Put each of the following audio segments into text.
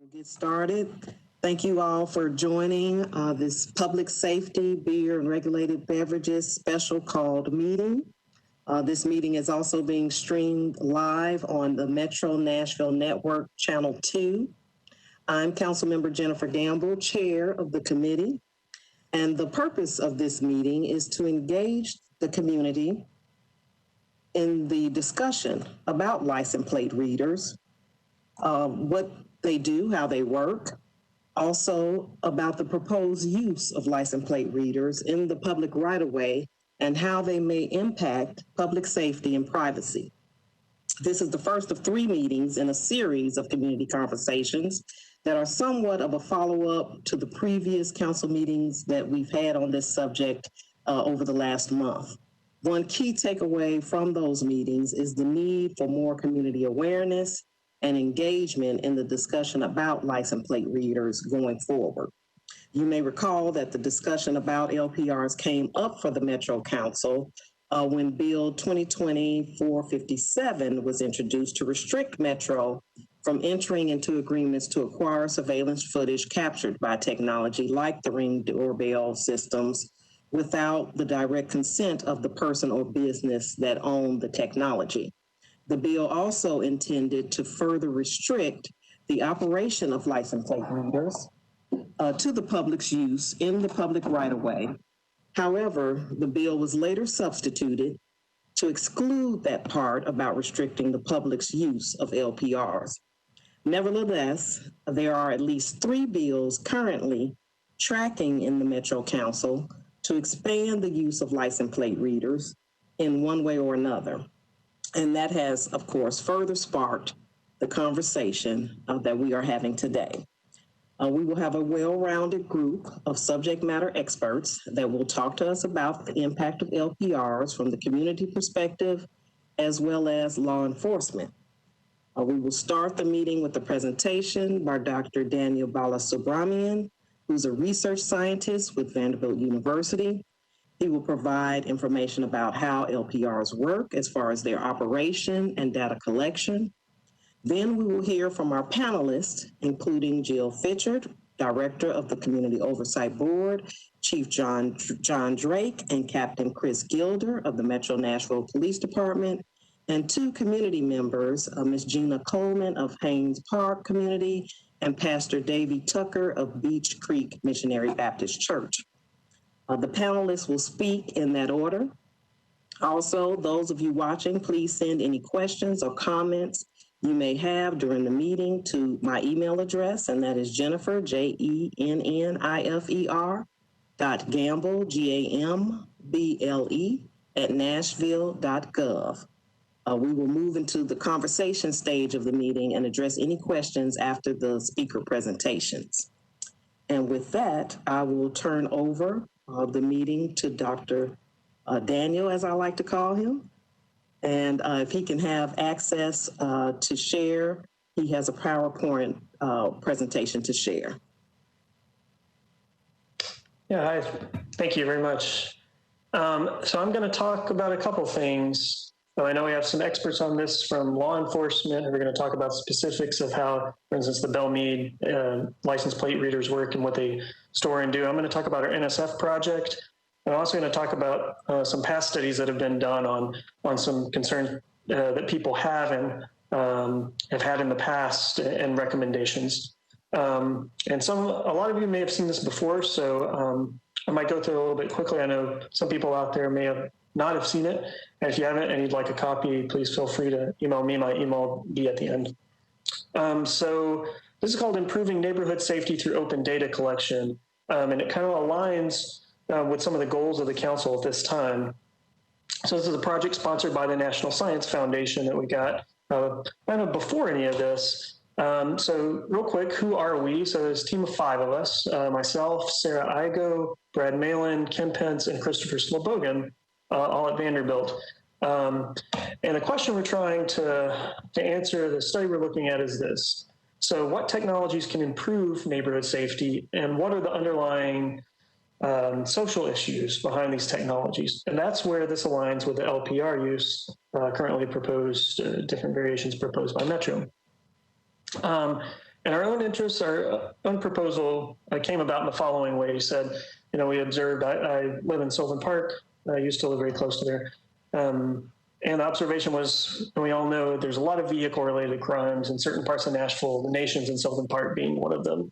We'll get started. Thank you all for joining this Public Safety, Beer, and Regulated Beverages special called meeting. This meeting is also being streamed live on the Metro Nashville Network, Channel 2. I'm Councilmember Jennifer Gamble, Chair of the committee, and the purpose of this meeting is to engage the community in the discussion about license plate readers, what they do, how they work, also about the proposed use of license plate readers in the public right-of-way and how they may impact public safety and privacy. This is the first of 3 meetings in a series of community conversations that are somewhat of a follow-up to the previous council meetings that we've had on this subject over the last month. One key takeaway from those meetings is the need for more community awareness and engagement in the discussion about license plate readers going forward. You may recall that the discussion about LPRs came up for the Metro Council when Bill 2020-457 was introduced to restrict Metro from entering into agreements to acquire surveillance footage captured by technology like the Ring doorbell systems without the direct consent of the person or business that owned the technology. The bill also intended to further restrict the operation of license plate readers to the public's use in the public right-of-way. However, the bill was later substituted to exclude that part about restricting the public's use of LPRs. Nevertheless, there are at least 3 bills currently tracking in the Metro Council to expand the use of license plate readers in one way or another. And that has, of course, further sparked the conversation that we are having today. We will have a well-rounded group of subject matter experts that will talk to us about the impact of LPRs from the community perspective, as well as law enforcement. We will start the meeting with a presentation by Dr. Daniel Balasubramanian, who's a research scientist with Vanderbilt University. He will provide information about how LPRs work as far as their operation and data collection. Then we will hear from our panelists, including Jill Fitchard, Director of the Community Oversight Board, Chief John Drake, and Captain Chris Gilder of the Metro Nashville Police Department, and 2 community members, Ms. Gina Coleman of Haynes Park Community and Pastor Davey Tucker of Beach Creek Missionary Baptist Church. The panelists will speak in that order. Also, those of you watching, please send any questions or comments you may have during the meeting to my email address, and that is Jennifer, JENNIFER, .gamble, GAMBLE, @nashville.gov. We will move into the conversation stage of the meeting and address any questions after the speaker presentations. And with that, I will turn over the meeting to Dr. Daniel, as I like to call him. And if he can have access to share, he has a PowerPoint presentation to share. Yeah, hi. Thank you very much. So I'm going to talk about a couple things. So I know we have some experts on this from law enforcement, and we're going to talk about specifics of how, for instance, the Bellmead license plate readers work and what they store and do. I'm going to talk about our NSF project. I'm also going to talk about some past studies that have been done on some concerns that people have and have had in the past and recommendations. And a lot of you may have seen this before, so I might go through it a little bit quickly. I know some people out there may not have seen it. And if you haven't and you'd like a copy, please feel free to email me. My email will be at the end. So this is called Improving Neighborhood Safety Through Open Data Collection. And it kind of aligns with some of the goals of the council at this time. So this is a project sponsored by the National Science Foundation that we got kind of before any of this. So real quick, who are we? So there's a team of 5 of us, myself, Sarah Igo, Brad Malin, Kim Pence, and Christopher Slobogan, all at Vanderbilt. And the question we're trying to answer, the study we're looking at is this. So what technologies can improve neighborhood safety, and what are the underlying social issues behind these technologies? And that's where this aligns with the LPR use currently proposed, different variations proposed by Metro. And our own interests, our own proposal came about in the following way. He said, we observed, I live in Sylvan Park. I used to live very close to there. And the observation was, and we all know there's a lot of vehicle-related crimes in certain parts of Nashville, the Nations in Sylvan Park being one of them.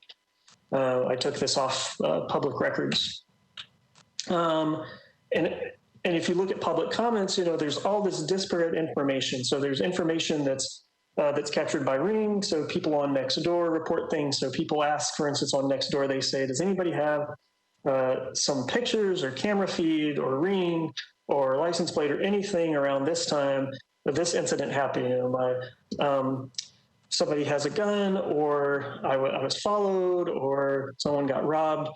I took this off public records. And if you look at public comments, there's all this disparate information. So there's information that's captured by Ring. So people on Nextdoor report things. So people ask, for instance, on Nextdoor, they say, does anybody have some pictures or camera feed or Ring or license plate or anything around this time of this incident happening? Somebody has a gun, or I was followed, or someone got robbed.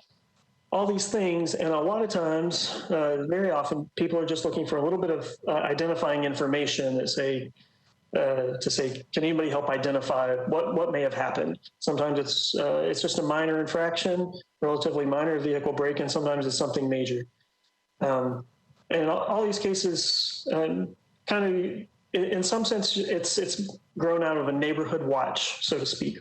All these things, and a lot of times, very often, people are just looking for a little bit of identifying information that say, can anybody help identify what may have happened? Sometimes it's just a minor infraction, relatively minor vehicle break-in. Sometimes it's something major. And all these cases, kind of, in some sense, it's grown out of a neighborhood watch, so to speak,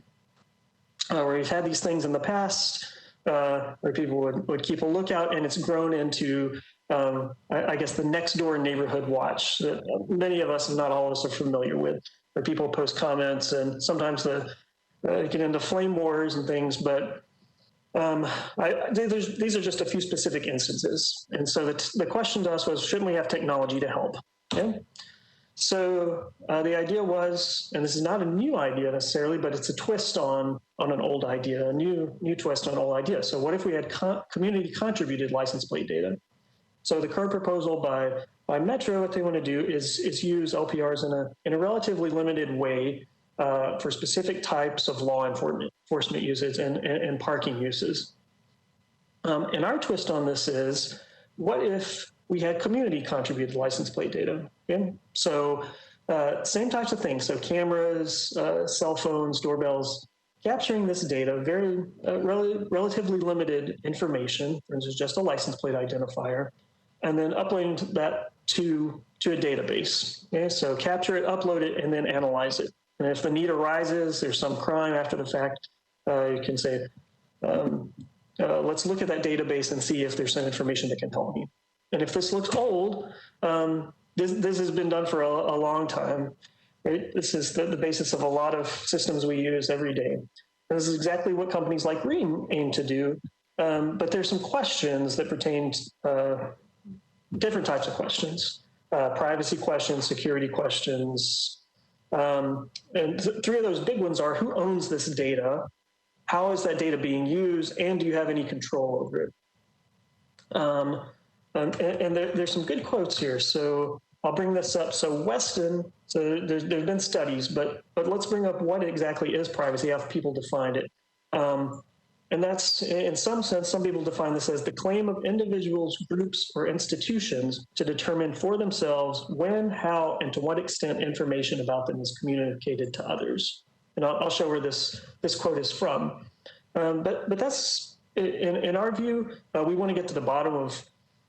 where we've had these things in the past, where people would keep a lookout, and it's grown into, I guess, the Nextdoor neighborhood watch that many of us, and not all of us, are familiar with, where people post comments, and sometimes get into flame wars and things, but these are just a few specific instances. And so the question to us was, shouldn't we have technology to help? Okay? So the idea was, and this is not a new idea necessarily, but it's a twist on an old idea, a new twist on an old idea. So what if we had community contributed license plate data? So the current proposal by Metro, what they want to do is use LPRs in a relatively limited way for specific types of law enforcement uses and parking uses. And our twist on this is, what if we had community contributed license plate data? Okay? So same types of things. So cameras, cell phones, doorbells, capturing this data, very relatively limited information, for instance, just a license plate identifier, and then uploading that to a database. Okay? So capture it, upload it, and then analyze it. And if the need arises, there's some crime after the fact, you can say, let's look at that database and see if there's some information that can help me. And if this looks old, this has been done for a long time, right? This is the basis of a lot of systems we use every day. And this is exactly what companies like Ring aim to do. But there's some questions that pertain to different types of questions, privacy questions, security questions. And three of those big ones are, who owns this data? How is that data being used? And do you have any control over it? And there's some good quotes here. So I'll bring this up. So Weston, so there's been studies, but let's bring up what exactly is privacy, how people define it. And that's, in some sense, some people define this as the claim of individuals, groups, or institutions to determine for themselves when, how, and to what extent information about them is communicated to others. And I'll show where this quote is from. But that's, in our view, we want to get to the bottom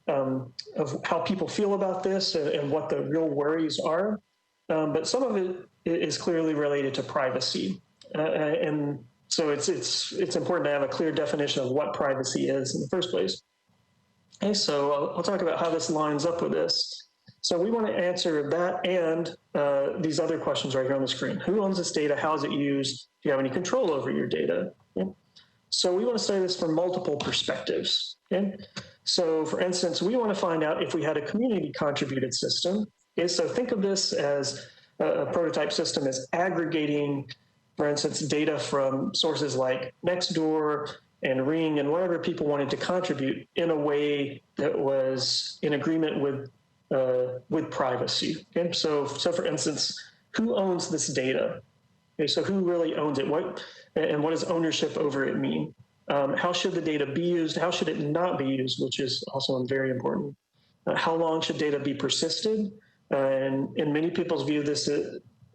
of how people feel about this and what the real worries are. But some of it is clearly related to privacy. And so it's important to have a clear definition of what privacy is in the first place. Okay, so I'll talk about how this lines up with this. So we want to answer that and these other questions right here on the screen. Who owns this data? How is it used? Do you have any control over your data? Okay. So we want to study this from multiple perspectives. Okay. So for instance, we want to find out if we had a community contributed system. Okay. So think of this as a prototype system as aggregating, for instance, data from sources like Nextdoor and Ring and whatever people wanted to contribute in a way that was in agreement with privacy. Okay, so for instance, who owns this data? Okay, so who really owns it? What does ownership over it mean? How should the data be used? How should it not be used? Which is also very important. How long should data be persisted? And in many people's view,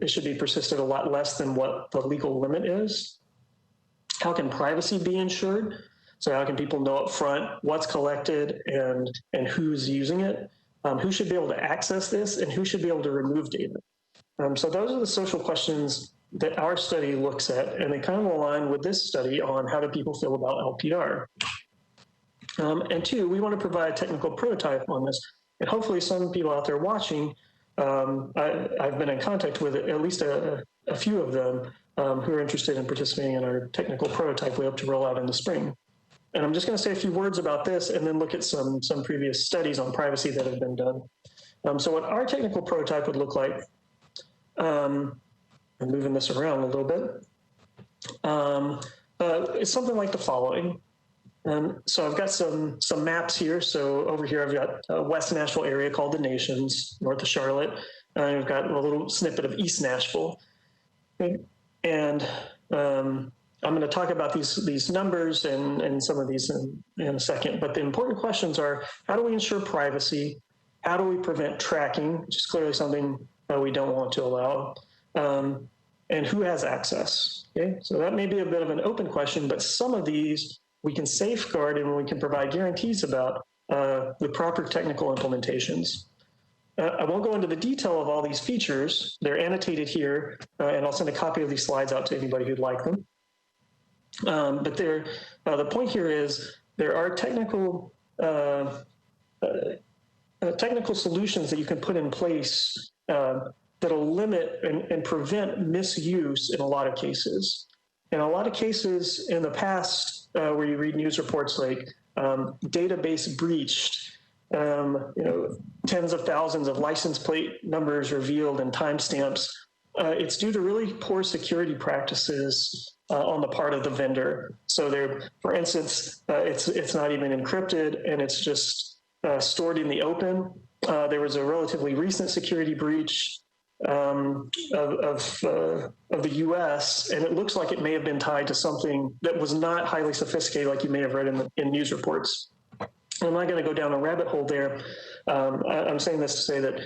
it should be persisted a lot less than what the legal limit is. How can privacy be ensured? So how can people know up front what's collected and who's using it? Who should be able to access this and who should be able to remove data? So those are the social questions that our study looks at, and they kind of align with this study on how do people feel about LPR. And two, we want to provide a technical prototype on this. And hopefully some people out there watching, I've been in contact with at least a few of them who are interested in participating in our technical prototype we hope to roll out in the spring. And I'm just going to say a few words about this and then look at some previous studies on privacy that have been done. So what our technical prototype would look like, I'm moving this around a little bit, it's something like the following. So I've got some maps here. So over here, I've got West Nashville area called the Nations, north of Charlotte. And I've got a little snippet of East Nashville. And I'm going to talk about these numbers and some of these in a second. But the important questions are, how do we ensure privacy? How do we prevent tracking, which is clearly something that we don't want to allow? And who has access? Okay, so that may be a bit of an open question, but some of these we can safeguard and we can provide guarantees about with proper technical implementations. I won't go into the detail of all these features. They're annotated here, and I'll send a copy of these slides out to anybody who'd like them. But the point here is there are technical solutions that you can put in place that'll limit and prevent misuse in a lot of cases. In a lot of cases in the past, where you read news reports like database breached, tens of thousands of license plate numbers revealed and timestamps, it's due to really poor security practices on the part of the vendor. So there, for instance, it's not even encrypted and it's just stored in the open. There was a relatively recent security breach of the US, and it looks like it may have been tied to something that was not highly sophisticated, like you may have read in news reports. I'm not going to go down a rabbit hole there. I'm saying this to say that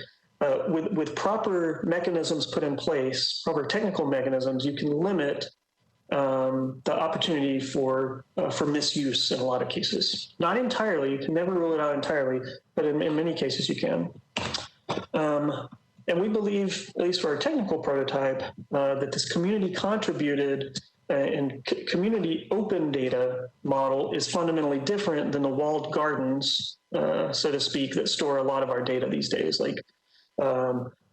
with proper mechanisms put in place, proper technical mechanisms, you can limit the opportunity for misuse in a lot of cases. Not entirely, you can never rule it out entirely, but in many cases you can. And we believe, at least for our technical prototype, that this community contributed and community open data model is fundamentally different than the walled gardens, so to speak, that store a lot of our data these days, like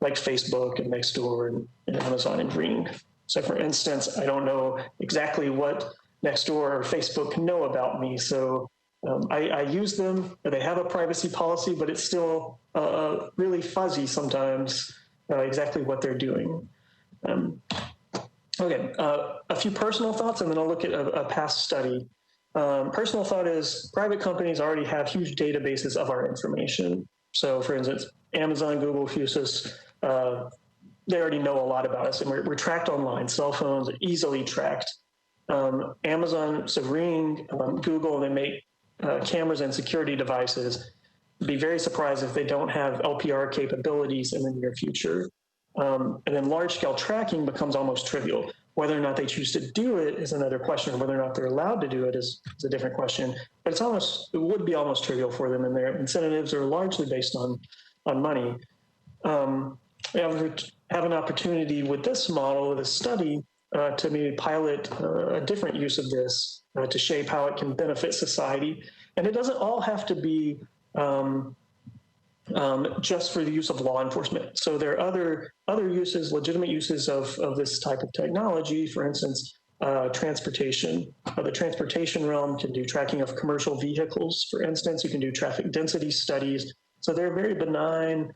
Facebook and Nextdoor and Amazon and Ring. So for instance, I don't know exactly what Nextdoor or Facebook know about me. So I use them, they have a privacy policy, but it's still really fuzzy sometimes exactly what they're doing. Okay, a few personal thoughts, and then I'll look at a past study. Personal thought is private companies already have huge databases of our information. So for instance, Amazon, Google, Fusus, they already know a lot about us, and we're tracked online. Cell phones are easily tracked. Amazon, so Ring, Google, they make cameras and security devices. Be very surprised if they don't have LPR capabilities in the near future. And then large-scale tracking becomes almost trivial. Whether or not they choose to do it is another question. Whether or not they're allowed to do it is a different question. But it would be almost trivial for them, and their incentives are largely based on money. We have an opportunity with this model, with this study, to maybe pilot a different use of this to shape how it can benefit society. And it doesn't all have to be just for the use of law enforcement. So there are other uses, legitimate uses of this type of technology. For instance, transportation. The transportation realm can do tracking of commercial vehicles, for instance. You can do traffic density studies. So there are very benign,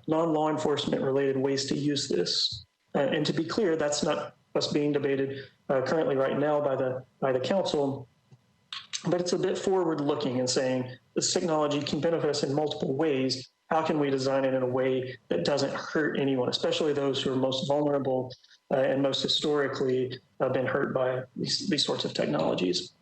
non-law enforcement related ways to use this. And to be clear, that's not what's being debated currently right now by the council. But it's a bit forward-looking and saying this technology can benefit us in multiple ways. How can we design it in a way that doesn't hurt anyone, especially those who are most vulnerable and most historically been hurt by these sorts of technologies?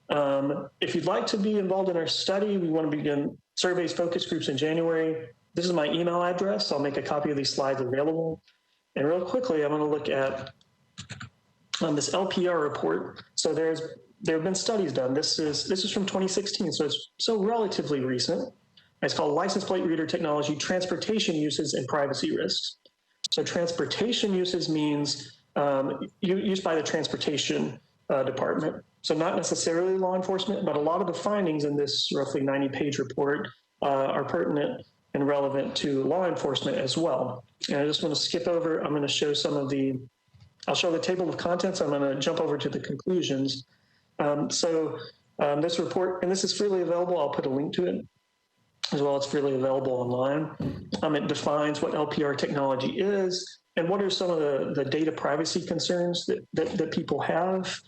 If you'd like to be involved in our study, we want to begin surveys, focus groups in January. This is my email address. I'll make a copy of these slides available. And real quickly, I'm going to look at this LPR report. So there have been studies done. This is from 2016, so it's so relatively recent. It's called License Plate Reader Technology, Transportation Uses and Privacy Risks. So transportation uses means used by the transportation department. So not necessarily law enforcement, but a lot of the findings in this roughly 90-page report are pertinent and relevant to law enforcement as well. And I just want to skip over, I'm going to show I'll show the table of contents. I'm going to jump over to the conclusions. This report, and this is freely available, I'll put a link to it as well. It's freely available online. It defines what LPR technology is and what are some of the data privacy concerns that people have.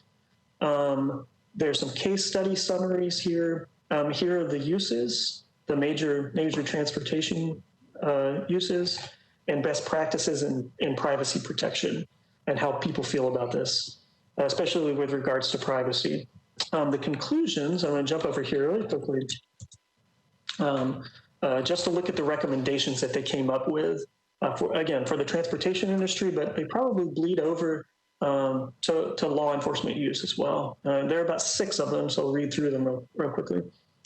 There's some case study summaries here. Here are the uses, the major transportation uses, and best practices in privacy protection and how people feel about this, especially with regards to privacy. The conclusions, I'm going to jump over here really quickly, just to look at the recommendations that they came up with, for the transportation industry, but they probably bleed over to law enforcement use as well. There are about 6 of them, so I'll read through them real quickly.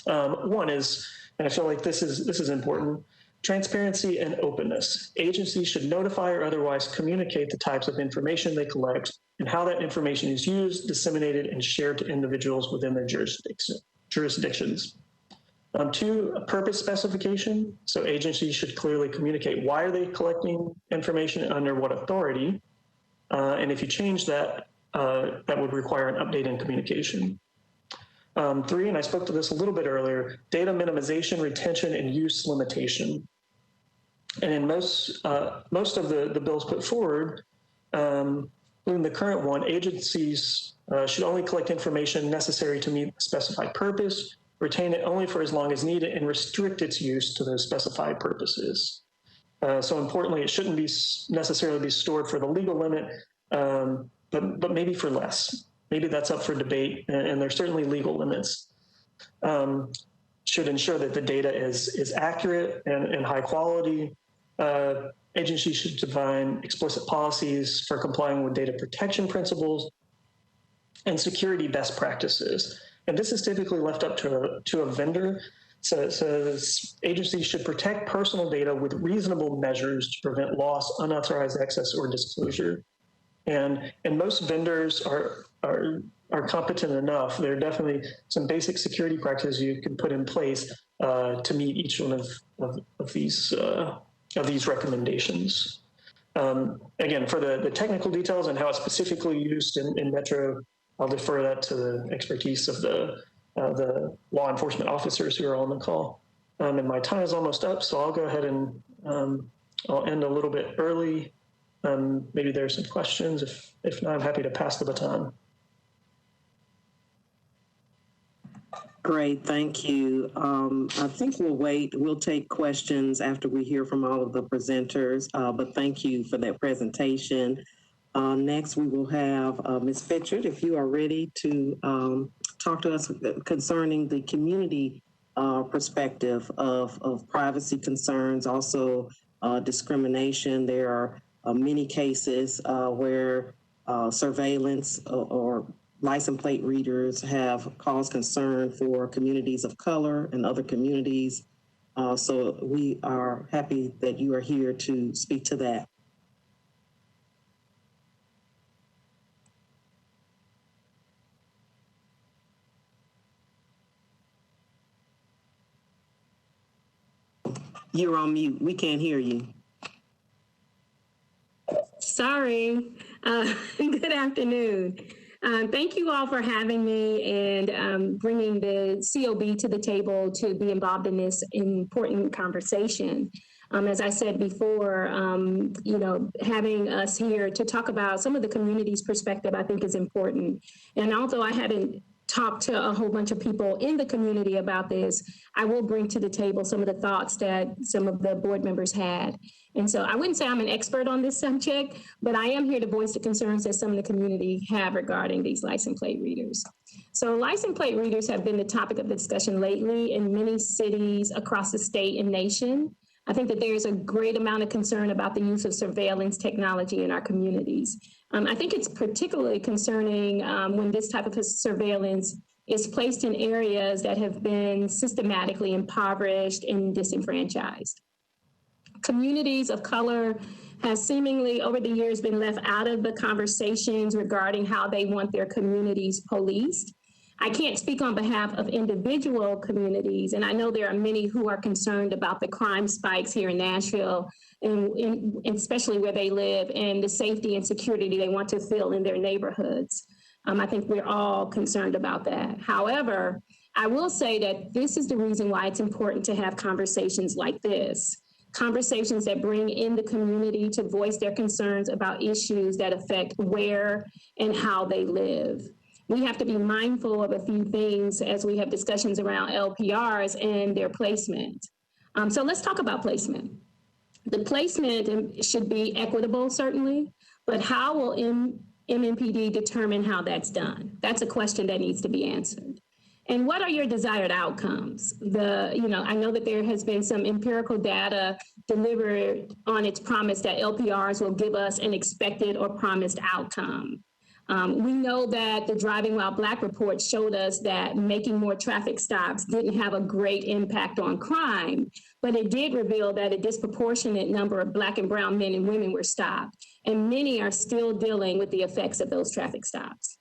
One is, and I feel like this is important, transparency and openness. Agencies should notify or otherwise communicate the types of information they collect and how that information is used, disseminated, and shared to individuals within their jurisdictions. 2, a purpose specification. So agencies should clearly communicate why are they collecting information and under what authority. And if you change that, that would require an update in communication. 3, and I spoke to this a little bit earlier, data minimization, retention, and use limitation. And in most of the bills put forward, including the current one, agencies should only collect information necessary to meet a specified purpose, retain it only for as long as needed, and restrict its use to those specified purposes. So importantly, it shouldn't necessarily be stored for the legal limit, but maybe for less. Maybe that's up for debate, and there's certainly legal limits. Should ensure that the data is accurate and high quality. Agencies should define explicit policies for complying with data protection principles and security best practices. And this is typically left up to a vendor. So it says agencies should protect personal data with reasonable measures to prevent loss, unauthorized access, or disclosure. And most vendors are competent enough. There are definitely some basic security practices you can put in place to meet each one of these recommendations. Again, for the technical details and how it's specifically used in Metro, I'll defer that to the expertise of the law enforcement officers who are on the call. And my time is almost up, so I'll go ahead and I'll end a little bit early. Maybe there's some questions. If not, I'm happy to pass the baton. Great, thank you. I think we'll wait. We'll take questions after we hear from all of the presenters, but thank you for that presentation. Next, we will have Ms. Fitchard, if you are ready to talk to us concerning the community perspective of privacy concerns, also discrimination. There are many cases where surveillance or license plate readers have caused concern for communities of color and other communities. So we are happy that you are here to speak to that. You're on mute. We can't hear you. Sorry. Good afternoon. Thank you all for having me and bringing the COB to the table to be involved in this important conversation. As I said before, having us here to talk about some of the community's perspective, I think is important. And although I haven't talked to a whole bunch of people in the community about this, I will bring to the table some of the thoughts that some of the board members had. And so I wouldn't say I'm an expert on this subject, but I am here to voice the concerns that some of the community have regarding these license plate readers. So license plate readers have been the topic of discussion lately in many cities across the state and nation. I think that there's a great amount of concern about the use of surveillance technology in our communities. I think it's particularly concerning when this type of surveillance is placed in areas that have been systematically impoverished and disenfranchised. Communities of color has seemingly over the years been left out of the conversations regarding how they want their communities policed. I can't speak on behalf of individual communities, and I know there are many who are concerned about the crime spikes here in Nashville, and especially where they live, and the safety and security they want to feel in their neighborhoods. I think we're all concerned about that. However, I will say that this is the reason why it's important to have conversations like this. Conversations that bring in the community to voice their concerns about issues that affect where and how they live. We have to be mindful of a few things as we have discussions around LPRs and their placement. So let's talk about placement. The placement should be equitable, certainly, but how will MMPD determine how that's done? That's a question that needs to be answered. And what are your desired outcomes? I know that there has been some empirical data delivered on its promise that LPRs will give us an expected or promised outcome. We know that the Driving While Black report showed us that making more traffic stops didn't have a great impact on crime, but it did reveal that a disproportionate number of Black and brown men and women were stopped, and many are still dealing with the effects of those traffic stops.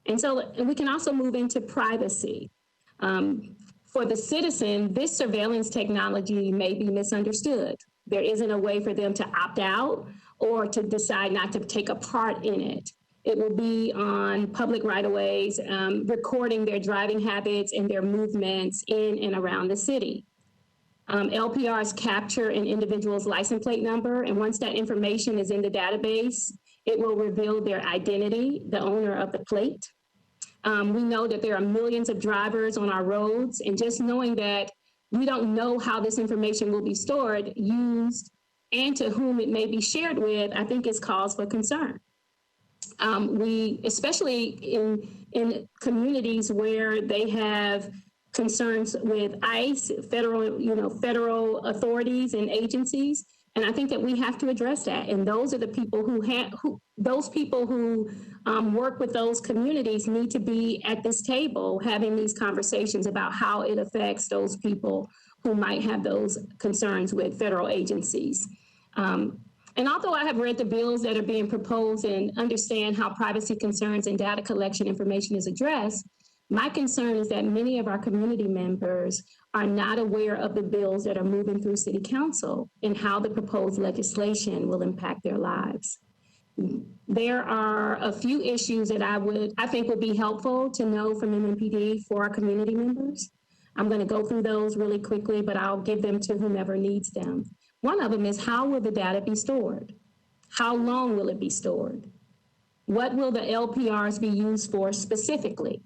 And so we can also move into privacy. For the citizen, this surveillance technology may be misunderstood. There isn't a way for them to opt out or to decide not to take a part in it. It will be on public right-of-ways, recording their driving habits and their movements in and around the city. LPRs capture an individual's license plate number, and once that information is in the database, it will reveal their identity, the owner of the plate. We know that there are millions of drivers on our roads, and just knowing that we don't know how this information will be stored, used, and to whom it may be shared with, I think is cause for concern. We, especially in communities where they have concerns with ICE, federal authorities and agencies, and I think that we have to address that. And those are the people who work with those communities need to be at this table having these conversations about how it affects those people who might have those concerns with federal agencies. And although I have read the bills that are being proposed and understand how privacy concerns and data collection information is addressed, my concern is that many of our community members are not aware of the bills that are moving through City Council and how the proposed legislation will impact their lives. There are a few issues that I think would be helpful to know from MMPD for our community members. I'm going to go through those really quickly, but I'll give them to whomever needs them. One of them is, how will the data be stored? How long will it be stored? What will the LPRs be used for specifically?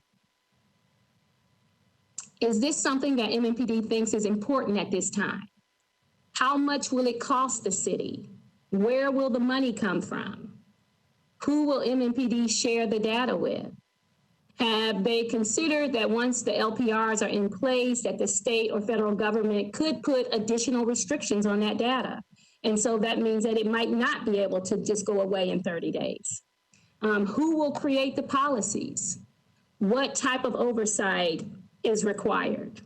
Is this something that MMPD thinks is important at this time? How much will it cost the city? Where will the money come from? Who will MMPD share the data with? Have they considered that once the LPRs are in place, that the state or federal government could put additional restrictions on that data? And so that means that it might not be able to just go away in 30 days. Who will create the policies? What type of oversight is required?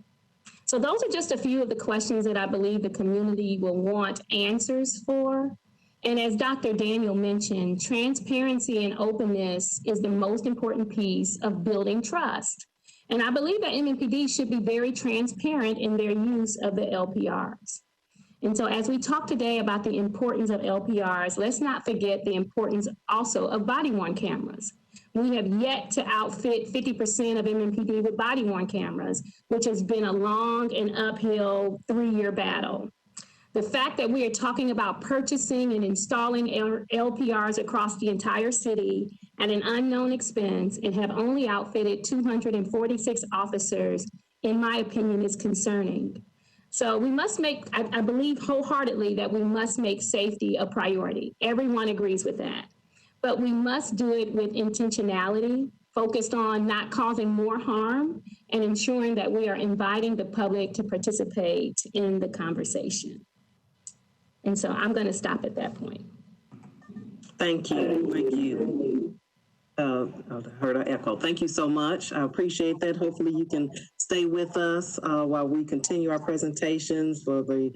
So those are just a few of the questions that I believe the community will want answers for. And as Dr. Daniel mentioned, transparency and openness is the most important piece of building trust. And I believe that MMPD should be very transparent in their use of the LPRs. And so as we talk today about the importance of LPRs, let's not forget the importance also of body-worn cameras. We have yet to outfit 50% of MMPD with body-worn cameras, which has been a long and uphill 3-year battle. The fact that we are talking about purchasing and installing LPRs across the entire city at an unknown expense and have only outfitted 246 officers, in my opinion, is concerning. So we must make, I believe wholeheartedly that we must make safety a priority. Everyone agrees with that. But we must do it with intentionality, focused on not causing more harm and ensuring that we are inviting the public to participate in the conversation. And so I'm going to stop at that point. Thank you. Thank you. I heard an echo. Thank you so much. I appreciate that. Hopefully you can stay with us while we continue our presentations for the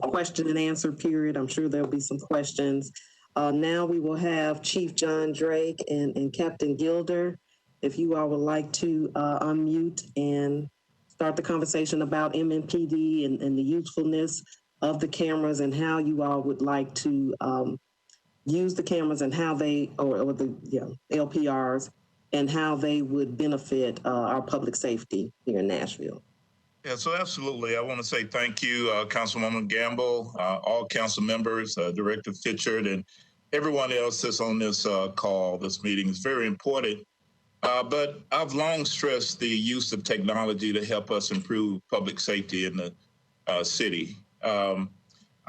question and answer period. I'm sure there'll be some questions. Now we will have Chief John Drake and Captain Gilder. If you all would like to unmute and start the conversation about MMPD and the usefulness of the cameras and how you all would like to use the cameras and how they, or the LPRs, and how they would benefit our public safety here in Nashville. Yeah, so absolutely. I want to say thank you, Councilwoman Gamble, all council members, Director Fitchard, and everyone else that's on this call. This meeting is very important. But I've long stressed the use of technology to help us improve public safety in the city.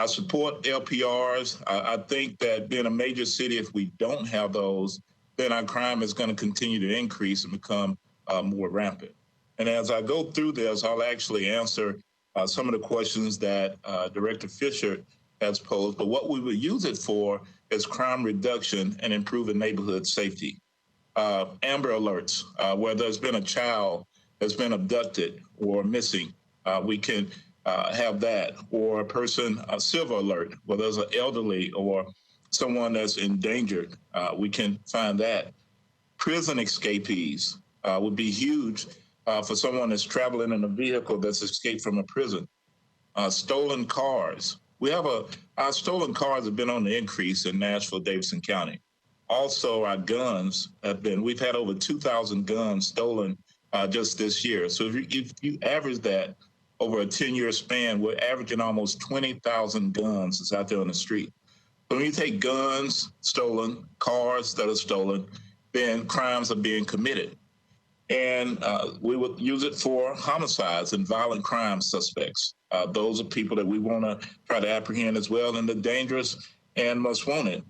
I support LPRs. I think that being a major city, if we don't have those, then our crime is going to continue to increase and become more rampant. And as I go through this, I'll actually answer some of the questions that Director Fisher has posed. But what we would use it for is crime reduction and improving neighborhood safety. Amber alerts, where there's been a child that's been abducted or missing, we can have that, or a person, a silver alert, where there's an elderly or someone that's endangered, we can find that. Prison escapees would be huge for someone that's traveling in a vehicle that's escaped from a prison. Stolen cars. Our stolen cars have been on the increase in Nashville, Davidson County. Also, our guns we've had over 2,000 guns stolen just this year. So if you average that over a 10-year span, we're averaging almost 20,000 guns that's out there on the street. So when you take guns stolen, cars that are stolen, then crimes are being committed. And we would use it for homicides and violent crime suspects. Those are people that we want to try to apprehend as well, and the dangerous and most wanted.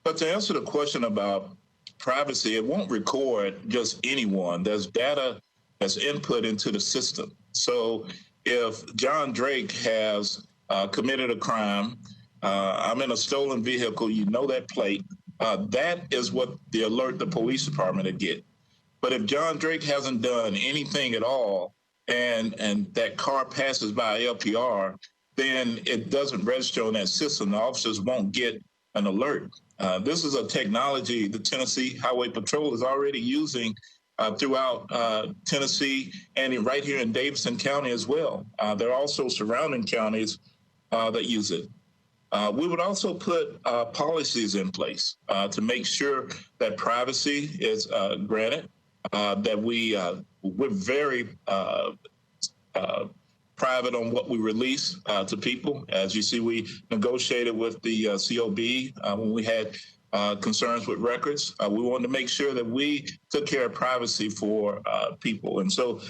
But to answer the question about privacy, it won't record just anyone. There's data that's input into the system. So if John Drake has committed a crime, I'm in a stolen vehicle, you know that plate, that is what the alert the police department would get. But if John Drake hasn't done anything at all and that car passes by LPR, then it doesn't register on that system. The officers won't get an alert. This is a technology the Tennessee Highway Patrol is already using throughout Tennessee and right here in Davidson County as well. There are also surrounding counties that use it. We would also put policies in place to make sure that privacy is granted, that we're very private on what we release to people. As you see, we negotiated with the COB when we had concerns with records. We wanted to make sure that we took care of privacy for people. And so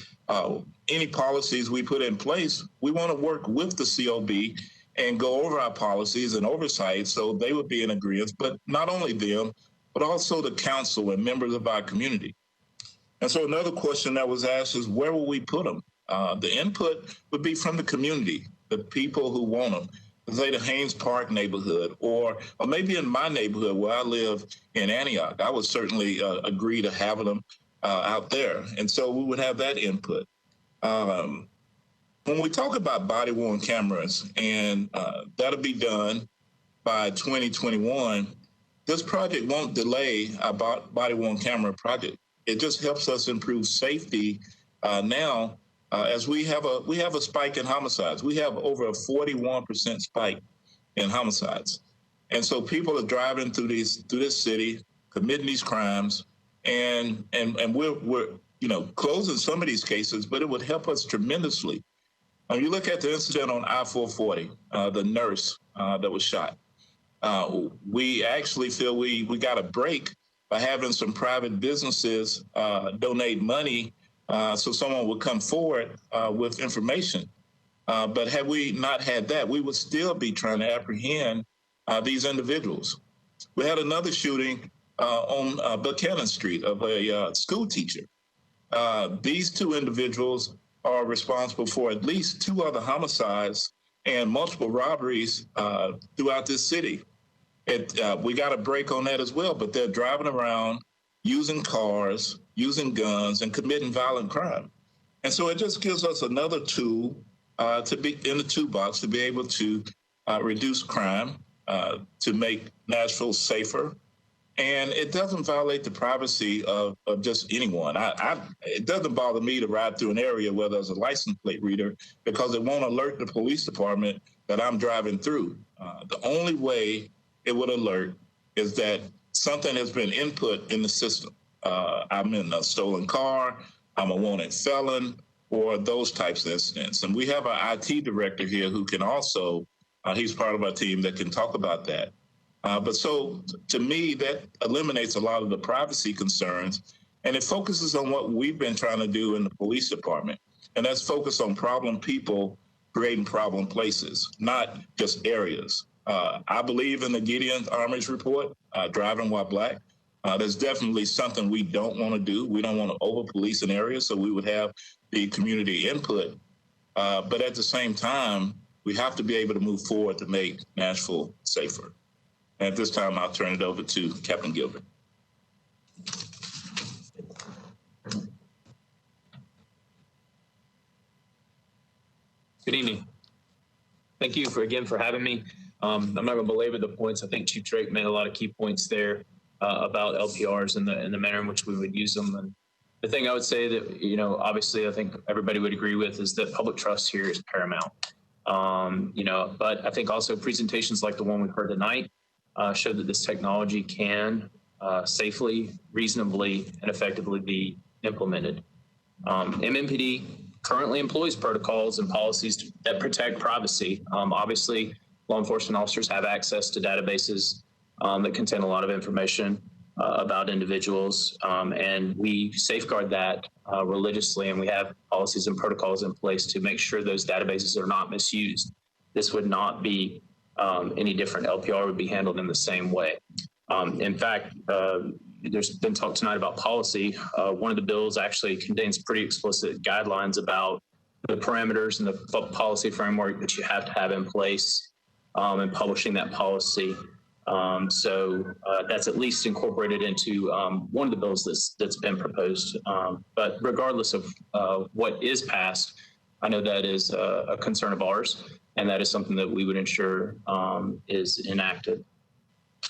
any policies we put in place, we want to work with the COB and go over our policies and oversight so they would be in agreement, but not only them, but also the council and members of our community. And so another question that was asked is, where will we put them? The input would be from the community, the people who want them. Say the Haynes Park neighborhood, or maybe in my neighborhood where I live in Antioch, I would certainly agree to having them out there. And so we would have that input. When we talk about body-worn cameras, and that'll be done by 2021, this project won't delay our body-worn camera project. It just helps us improve safety now. As we have a spike in homicides. We have over a 41% spike in homicides. And so people are driving through this city, committing these crimes, and we're closing some of these cases, but it would help us tremendously. You look at the incident on I-440, the nurse that was shot. We actually feel we got a break by having some private businesses donate money so someone would come forward with information. But had we not had that, we would still be trying to apprehend these individuals. We had another shooting on Buchanan Street of a school teacher. These two individuals are responsible for at least 2 other homicides and multiple robberies throughout this city. We got a break on that as well, but they're driving around using cars, using guns, and committing violent crime. And so it just gives us another tool to be in the toolbox to be able to reduce crime, to make Nashville safer. And it doesn't violate the privacy of just anyone. It doesn't bother me to ride through an area where there's a license plate reader because it won't alert the police department that I'm driving through. The only way it would alert is that something has been input in the system. I'm in a stolen car, I'm a wanted felon, or those types of incidents. And we have our IT director here who can also, he's part of our team that can talk about that. But so to me, that eliminates a lot of the privacy concerns, and it focuses on what we've been trying to do in the police department. And that's focus on problem people creating problem places, not just areas. I believe in the Gideon Armory's report, Driving While Black. There's definitely something we don't want to do. We don't want to over-police an area, so we would have the community input. But at the same time, we have to be able to move forward to make Nashville safer. At this time, I'll turn it over to Captain Gilbert. Good evening. Thank you again for having me. I'm not going to belabor the points. I think Chief Drake made a lot of key points there about LPRs and the manner in which we would use them. And the thing I would say that, obviously I think everybody would agree with is that public trust here is paramount. But I think also presentations like the one we've heard tonight show that this technology can safely, reasonably, and effectively be implemented. MMPD currently employs protocols and policies that protect privacy. Obviously, law enforcement officers have access to databases that contain a lot of information about individuals, and we safeguard that religiously, and we have policies and protocols in place to make sure those databases are not misused. This would not be any different. LPR would be handled in the same way. In fact, there's been talk tonight about policy. One of the bills actually contains pretty explicit guidelines about the parameters and the policy framework that you have to have in place in publishing that policy. So that's at least incorporated into one of the bills that's been proposed. But regardless of what is passed, I know that is a concern of ours, and that is something that we would ensure is enacted.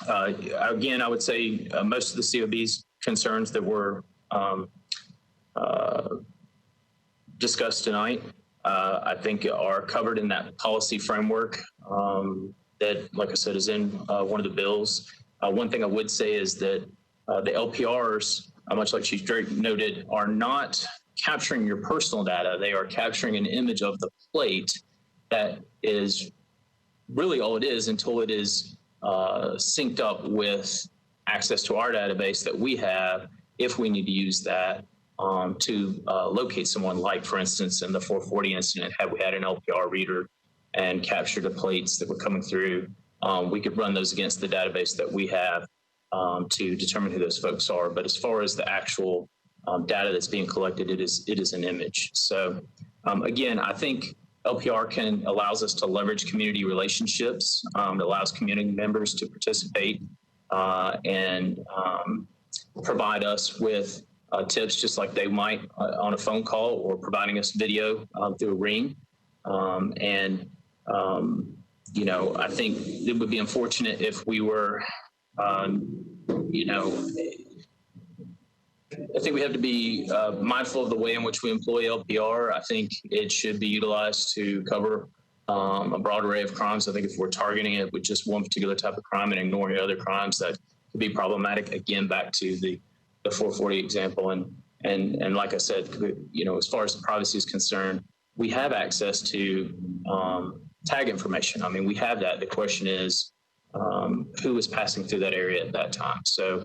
Again, I would say most of the COB's concerns that were discussed tonight, I think are covered in that policy framework that, like I said, is in one of the bills. One thing I would say is that the LPRs, much like Chief Drake noted, are not capturing your personal data. They are capturing an image of the plate that is really all it is until it is synced up with access to our database that we have if we need to use that to locate someone, like, for instance, in the 440 incident, had we had an LPR reader and captured the plates that were coming through, we could run those against the database that we have to determine who those folks are. But as far as the actual data that's being collected, it is an image. So again, I think LPR allows us to leverage community relationships. It allows community members to participate and provide us with tips, just like they might on a phone call, or providing us video through a ring. I think it would be unfortunate if we were, I think we have to be mindful of the way in which we employ LPR. I think it should be utilized to cover a broad array of crimes. I think if we're targeting it with just one particular type of crime and ignoring other crimes, that could be problematic. Again, back to the 440 example. And like I said, as far as privacy is concerned, we have access to tag information. I mean, we have that. The question is, who is passing through that area at that time? So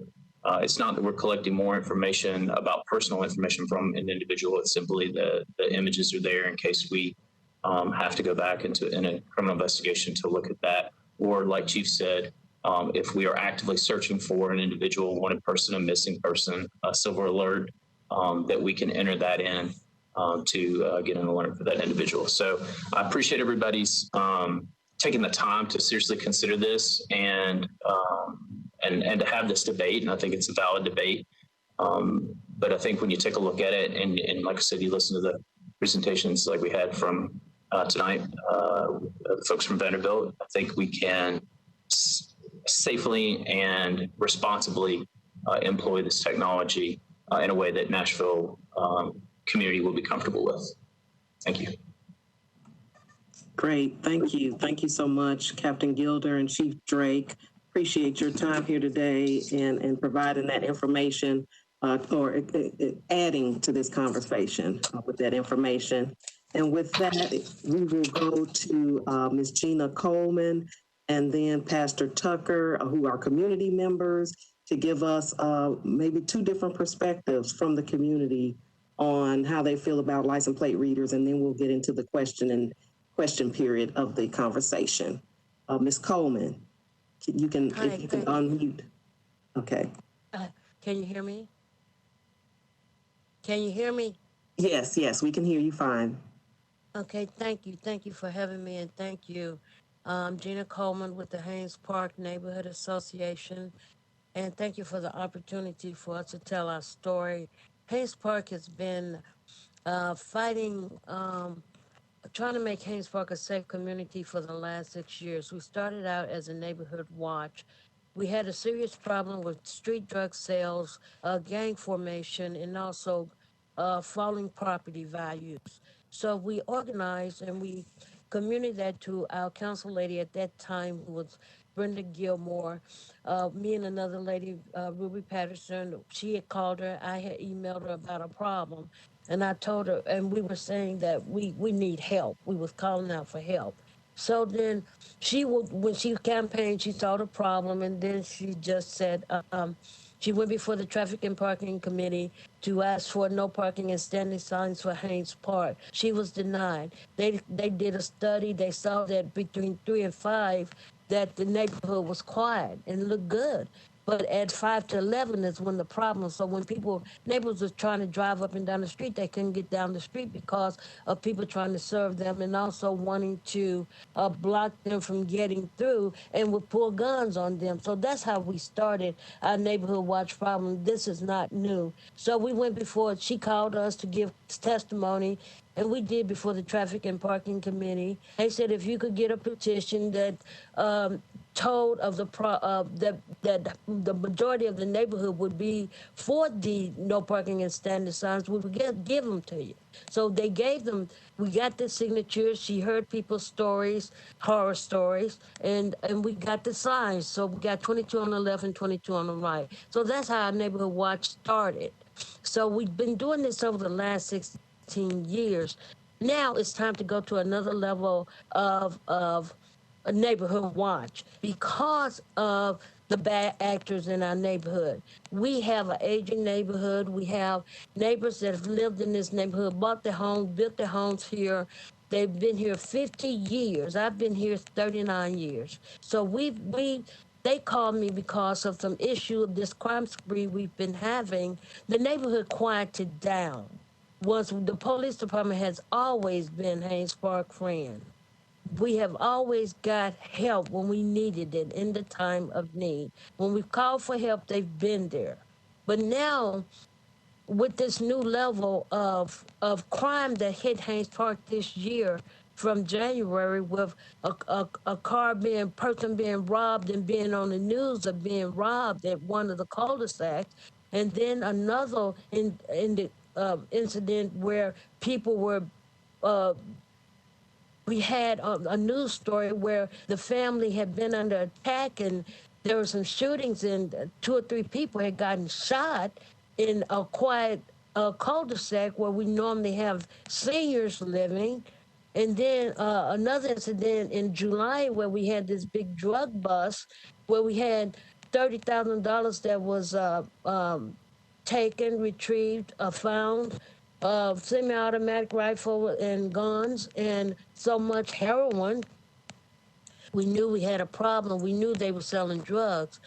it's not that we're collecting more information about personal information from an individual. It's simply the images are there in case we have to go back in a criminal investigation to look at that. Or, like Chief said, if we are actively searching for an individual, a wanted person, a missing person, a silver alert, that we can enter that in to get an alert for that individual. So I appreciate everybody's taking the time to seriously consider this and to have this debate. And I think it's a valid debate. But I think when you take a look at it, and like I said, you listen to the presentations like we had from tonight, the folks from Vanderbilt, I think we can safely and responsibly employ this technology in a way that Nashville community will be comfortable with. Thank you. Great, thank you. Thank you so much, Captain Gilder and Chief Drake. Appreciate your time here today and providing that information or adding to this conversation with that information. And with that, we will go to Ms. Gina Coleman and then Pastor Tucker, who are community members, to give us maybe two different perspectives from the community on how they feel about license plate readers, and then we'll get into the question period of the conversation. Ms. Coleman, you can unmute. Okay. Can you hear me? Can you hear me? Yes, we can hear you fine. Okay, thank you. Thank you for having me, and thank you. Gina Coleman with the Haynes Park Neighborhood Association, and thank you for the opportunity for us to tell our story. Haynes Park has been fighting, trying to make Haynes Park a safe community for the last 6 years. We started out as a neighborhood watch. We had a serious problem with street drug sales, gang formation, and also falling property values. So we organized and we communicated that to our council lady at that time, who was Brenda Gilmore. Me and another lady, Ruby Patterson, she had called her. I had emailed her about a problem. And I told her, and we were saying that we need help. We was calling out for help. So then when she campaigned, she saw the problem, and then she just said, she went before the Traffic and Parking Committee to ask for no parking and standing signs for Haynes Park. She was denied. They did a study. They saw that between 3 and 5, that the neighborhood was quiet and looked good. But at 5 to 11 is when the problem. So when neighbors were trying to drive up and down the street, they couldn't get down the street because of people trying to serve them and also wanting to block them from getting through and would pull guns on them. So that's how we started our neighborhood watch problem. This is not new. So we went before, she called us to give testimony, and we did before the Traffic and Parking Committee. They said if you could get a petition that told of that the majority of the neighborhood would be for the no parking and standing signs, we would give them to you. So they gave them. We got the signatures. She heard people's stories, horror stories, and we got the signs. So we got 22 on the left and 22 on the right. So that's how our neighborhood watch started. So we've been doing this over the last 16 years. Now it's time to go to another level of a neighborhood watch because of the bad actors in our neighborhood. We have an aging neighborhood. We have neighbors that have lived in this neighborhood, bought their homes, built their homes here. They've been here 50 years. I've been here 39 years. So they called me because of some issue of this crime spree we've been having. The neighborhood quieted down. The police department has always been Haynes Park friend. We have always got help when we needed it in the time of need. When we've called for help, they've been there. But now, with this new level of crime that hit Haynes Park this year from January, with a person being robbed and being on the news of being robbed at one of the cul-de-sacs, and then another incident where people were we had a news story where the family had been under attack and there were some shootings and 2 or 3 people had gotten shot in a quiet cul-de-sac where we normally have seniors living. And then another incident in July where we had this big drug bust where we had $30,000 that was taken, retrieved, found, semi-automatic rifle and guns, and so much heroin. We knew we had a problem. We knew they were selling drugs.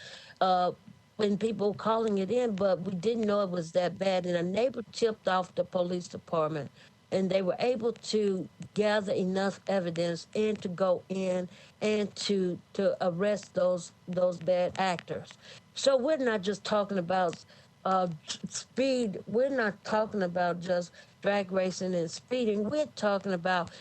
When people calling it in, but we didn't know it was that bad. And a neighbor tipped off the police department, and they were able to gather enough evidence and to go in and to arrest those bad actors. So we're not just talking about speed, we're not talking about just drag racing and speeding. We're talking about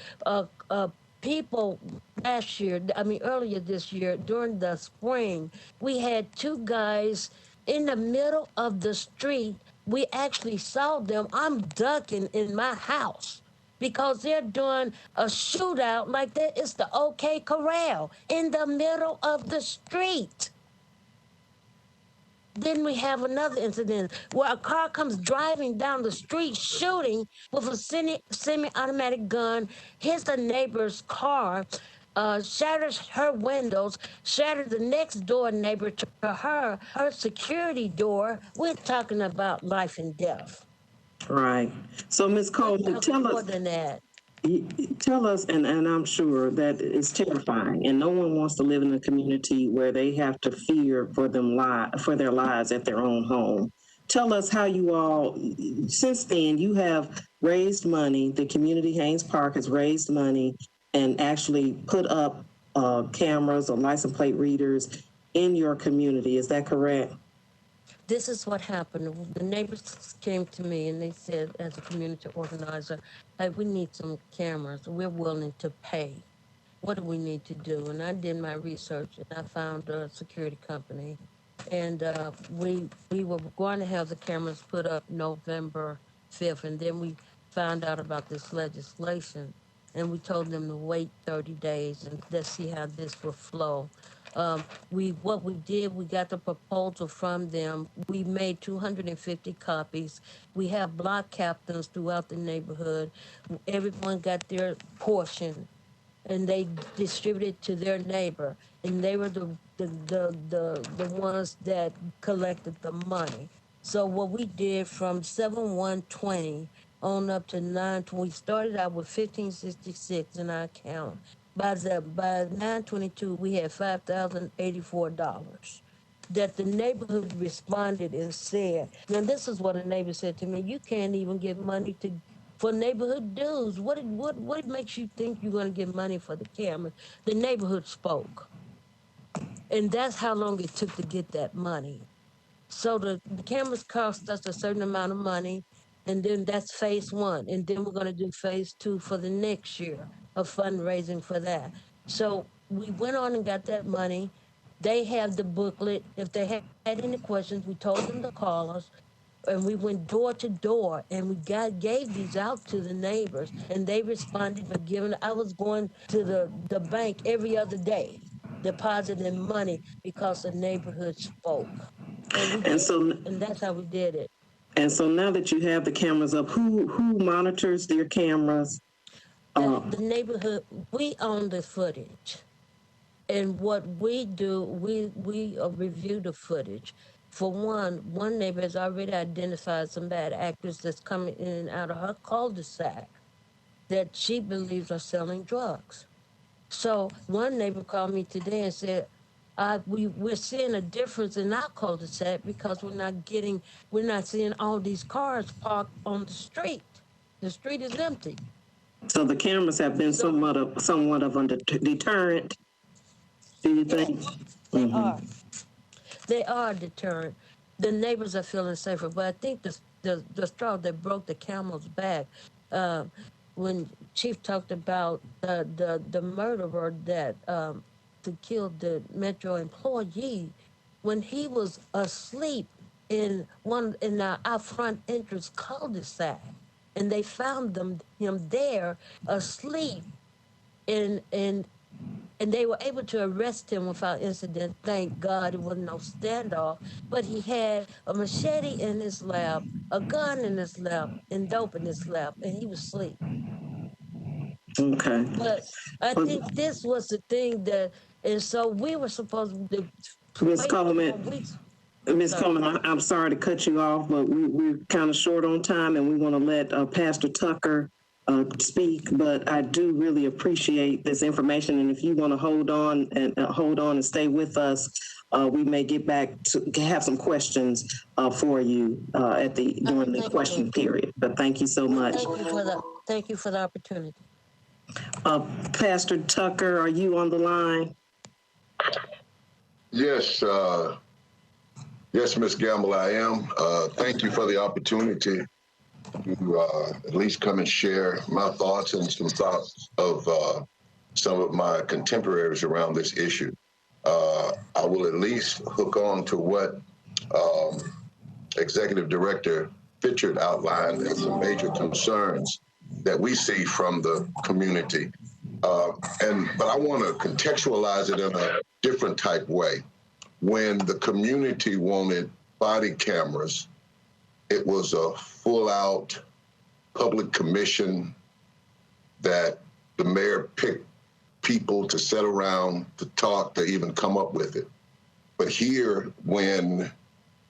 people earlier this year during the spring, we had two guys in the middle of the street. We actually saw them. I'm ducking in my house because they're doing a shootout like that. It's the OK Corral in the middle of the street. Then we have another incident where a car comes driving down the street shooting with a semi-automatic gun, hits a neighbor's car, shatters her windows, shatters the next door neighbor to her security door. We're talking about life and death. Right. So, Ms. Coleman, tell More us, than that. tell us, and I'm sure that it's terrifying, and no one wants to live in a community where they have to fear for for their lives at their own home. Tell us how you all, since then, you have raised money. The community Haynes Park has raised money and actually put up cameras or license plate readers in your community. Is that correct? This is what happened. The neighbors came to me and they said, as a community organizer, hey, we need some cameras. We're willing to pay. What do we need to do? And I did my research and I found a security company. And we were going to have the cameras put up November 5th. And then we found out about this legislation. And we told them to wait 30 days and let's see how this will flow. What we did, we got the proposal from them. We made 250 copies. We have block captains throughout the neighborhood. Everyone got their portion, and they distributed to their neighbor, and they were the ones that collected the money. So what we did from 7/1/20 on up to 9, we started out with 1566 in our account. By 9/22, we had $5,084 that the neighborhood responded and said. Now this is what a neighbor said to me: "You can't even get money for neighborhood dues. What makes you think you're going to get money for the camera?" The neighborhood spoke, and that's how long it took to get that money. So the cameras cost us a certain amount of money, and then that's phase one. And then we're going to do phase two for the next year of fundraising for that. So we went on and got that money. They have the booklet. If they had any questions, we told them to call us. And we went door to door and we gave these out to the neighbors, and they responded by giving. I was going to the bank every other day, depositing money because the neighborhood spoke. And we And did, so, and that's how we did it. and so now that you have the cameras up, who monitors their cameras? The neighborhood, we own the footage. And what we do, we review the footage. For one neighbor has already identified some bad actors that's coming in and out of her cul-de-sac that she believes are selling drugs. So one neighbor called me today and said, we're seeing a difference in our cul-de-sac because we're not seeing all these cars parked on the street. The street is empty. So the cameras have been somewhat of a deterrent. Do you think? Yes, they are. They are a deterrent. The neighbors are feeling safer, but I think the straw that broke the camel's back, when Chief talked about the murderer that killed the Metro employee, when he was asleep in our front entrance cul-de-sac, and they found him there asleep, and they were able to arrest him without incident. Thank God it wasn't no standoff. But he had a machete in his lap, a gun in his lap, and dope in his lap, and he was asleep. Okay. But I think this was the thing and so we were supposed to Ms. wait Coleman, 4 weeks. Ms. Coleman, I'm sorry to cut you off, but we're kind of short on time, and we want to let Pastor Tucker speak. But I do really appreciate this information, and if you want to hold on and stay with us, we may get back to have some questions for you during the question period. But thank you so much. Thank you for the opportunity. Pastor Tucker, are you on the line? Yes, Yes, Ms. Gamble, I am. Thank you for the opportunity to at least come and share my thoughts and some thoughts of some of my contemporaries around this issue. I will at least hook on to what Executive Director Fitchard outlined as some major concerns that we see from the community. But I want to contextualize it in a different type way. When the community wanted body cameras, it was a full-out public commission that the mayor picked people to sit around to talk to even come up with it. But here, when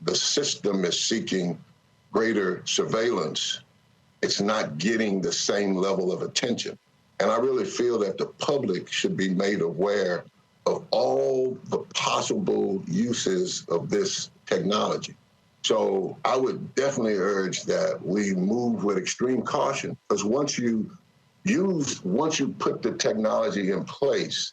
the system is seeking greater surveillance, it's not getting the same level of attention. And I really feel that the public should be made aware of all the possible uses of this technology. So I would definitely urge that we move with extreme caution, because once you put the technology in place,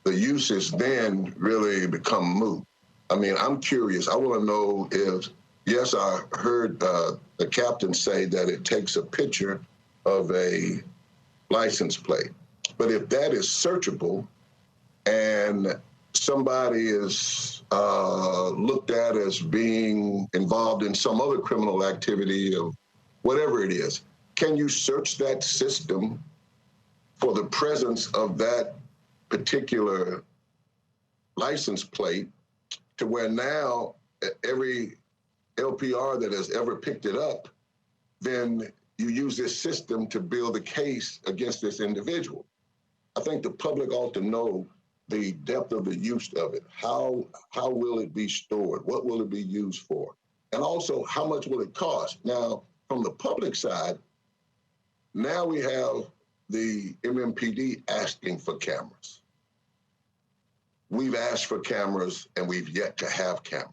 the uses then really become moot. I mean, I'm curious. I want to know if, yes, I heard the captain say that it takes a picture of a license plate. But if that is searchable and somebody is looked at as being involved in some other criminal activity of whatever it is, can you search that system for the presence of that particular license plate to where now every LPR that has ever picked it up, then you use this system to build a case against this individual? I think the public ought to know the depth of the use of it. How will it be stored? What will it be used for? And also, how much will it cost? Now, from the public side, now we have the MMPD asking for cameras. We've asked for cameras and we've yet to have cameras.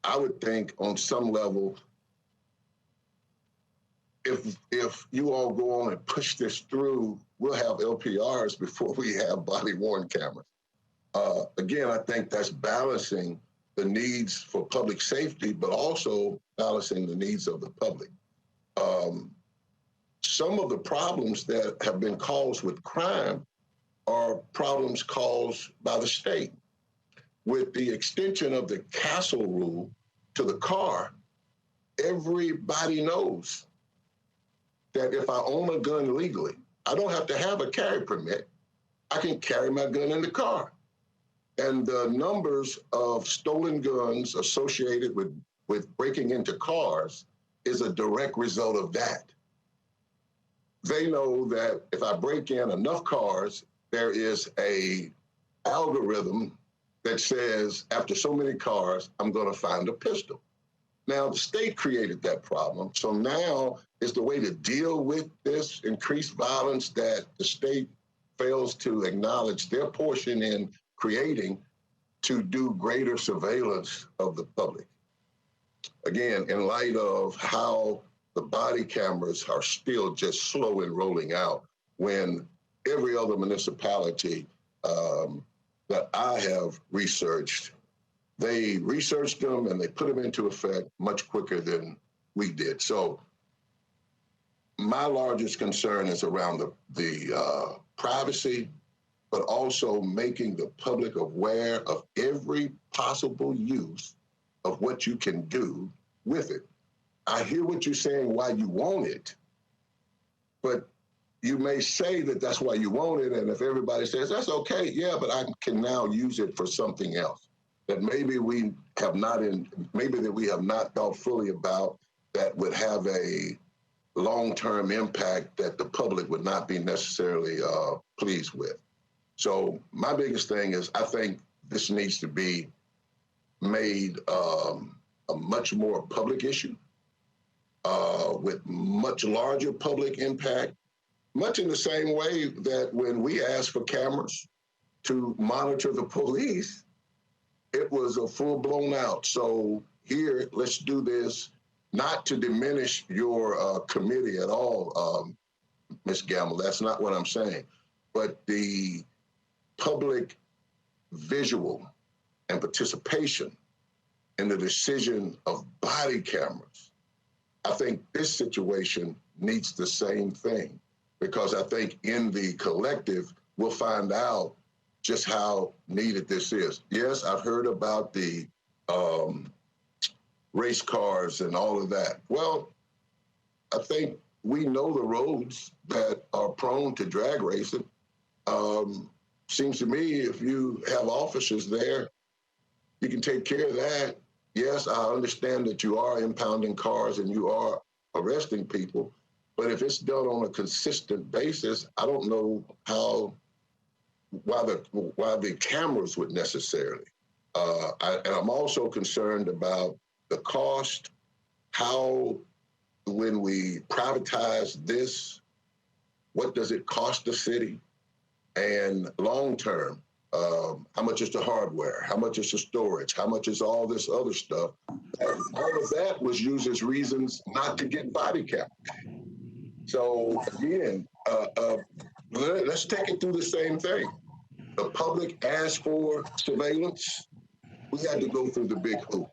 I would think on some level, if you all go on and push this through, we'll have LPRs before we have body-worn cameras. Again, I think that's balancing the needs for public safety, but also balancing the needs of the public. Some of the problems that have been caused with crime are problems caused by the state. With the extension of the castle rule to the car, everybody knows that if I own a gun legally, I don't have to have a carry permit. I can carry my gun in the car. And the numbers of stolen guns associated with breaking into cars is a direct result of that. They know that if I break in enough cars, there is a algorithm that says after so many cars, I'm going to find a pistol. Now, the state created that problem. So now is the way to deal with this increased violence that the state fails to acknowledge their portion in creating, to do greater surveillance of the public. Again, in light of how the body cameras are still just slow in rolling out, when every other municipality that I have researched, they researched them and they put them into effect much quicker than we did. So my largest concern is around the privacy, but also making the public aware of every possible use of what you can do with it. I hear what you're saying, why you want it, but you may say that that's why you want it, and if everybody says, that's okay, yeah, but I can now use it for something else that maybe we have not thought fully about, that would have a long-term impact that the public would not be necessarily pleased with. So my biggest thing is, I think this needs to be made a much more public issue with much larger public impact, much in the same way that when we asked for cameras to monitor the police, it was a full-blown out. So here, let's do this, not to diminish your committee at all, Ms. Gamble. That's not what I'm saying. But the public visual and participation in the decision of body cameras. I think this situation needs the same thing, because I think in the collective, we'll find out just how needed this is. Yes, I've heard about the race cars and all of that. Well, I think we know the roads that are prone to drag racing. Seems to me if you have officers there, you can take care of that. Yes, I understand that you are impounding cars and you are arresting people, but if it's done on a consistent basis, I don't know why the cameras would necessarily. And I'm also concerned about the cost, how when we privatize this, what does it cost the city? And long term, how much is the hardware? How much is the storage? How much is all this other stuff? All of that was used as reasons not to get body cameras. So again, let's take it through the same thing. The public asked for surveillance. We had to go through the big hoop.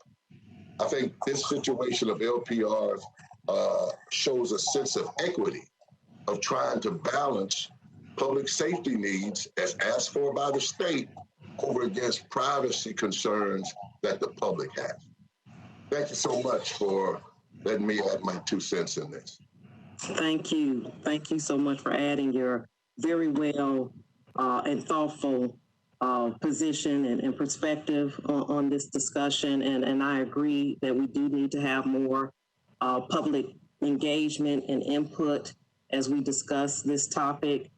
I think this situation of LPRs shows a sense of equity of trying to balance public safety needs as asked for by the state over against privacy concerns that the public has. Thank you so much for letting me add my 2 cents in this. Thank you. Thank you so much for adding your very well and thoughtful position and perspective on this discussion. And I agree that we do need to have more public engagement and input as we discuss this topic.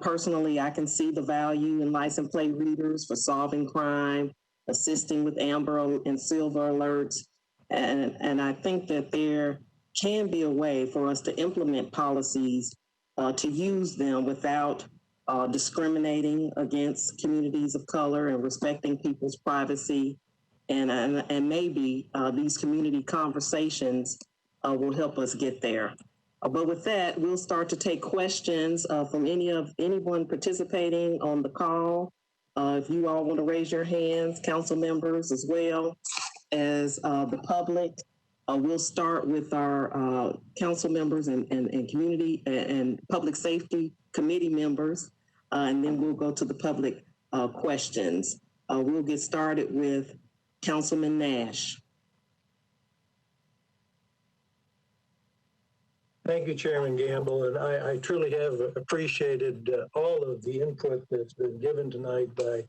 Personally, I can see the value in license plate readers for solving crime, assisting with amber and silver alerts. And I think that there can be a way for us to implement policies to use them without discriminating against communities of color and respecting people's privacy. And maybe these community conversations will help us get there. But with that, we'll start to take questions from anyone participating on the call. If you all want to raise your hands, council members as well as the public. We'll start with our council members and community and public safety committee members, and then we'll go to the public questions. We'll get started with Councilman Nash. Thank you, Chairman Gamble, and I truly have appreciated all of the input that's been given tonight by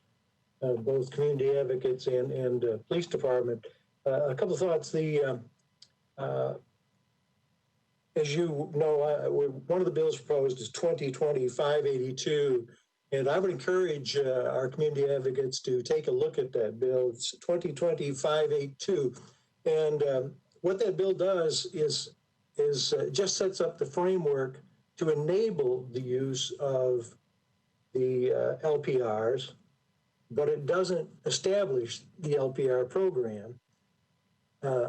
both community advocates and police department. A couple of thoughts. As you know, one of the bills proposed is 2020-582, and I would encourage our community advocates to take a look at that bill. It's 2020-582, and what that bill does is just sets up the framework to enable the use of the LPRs, but it doesn't establish the LPR program.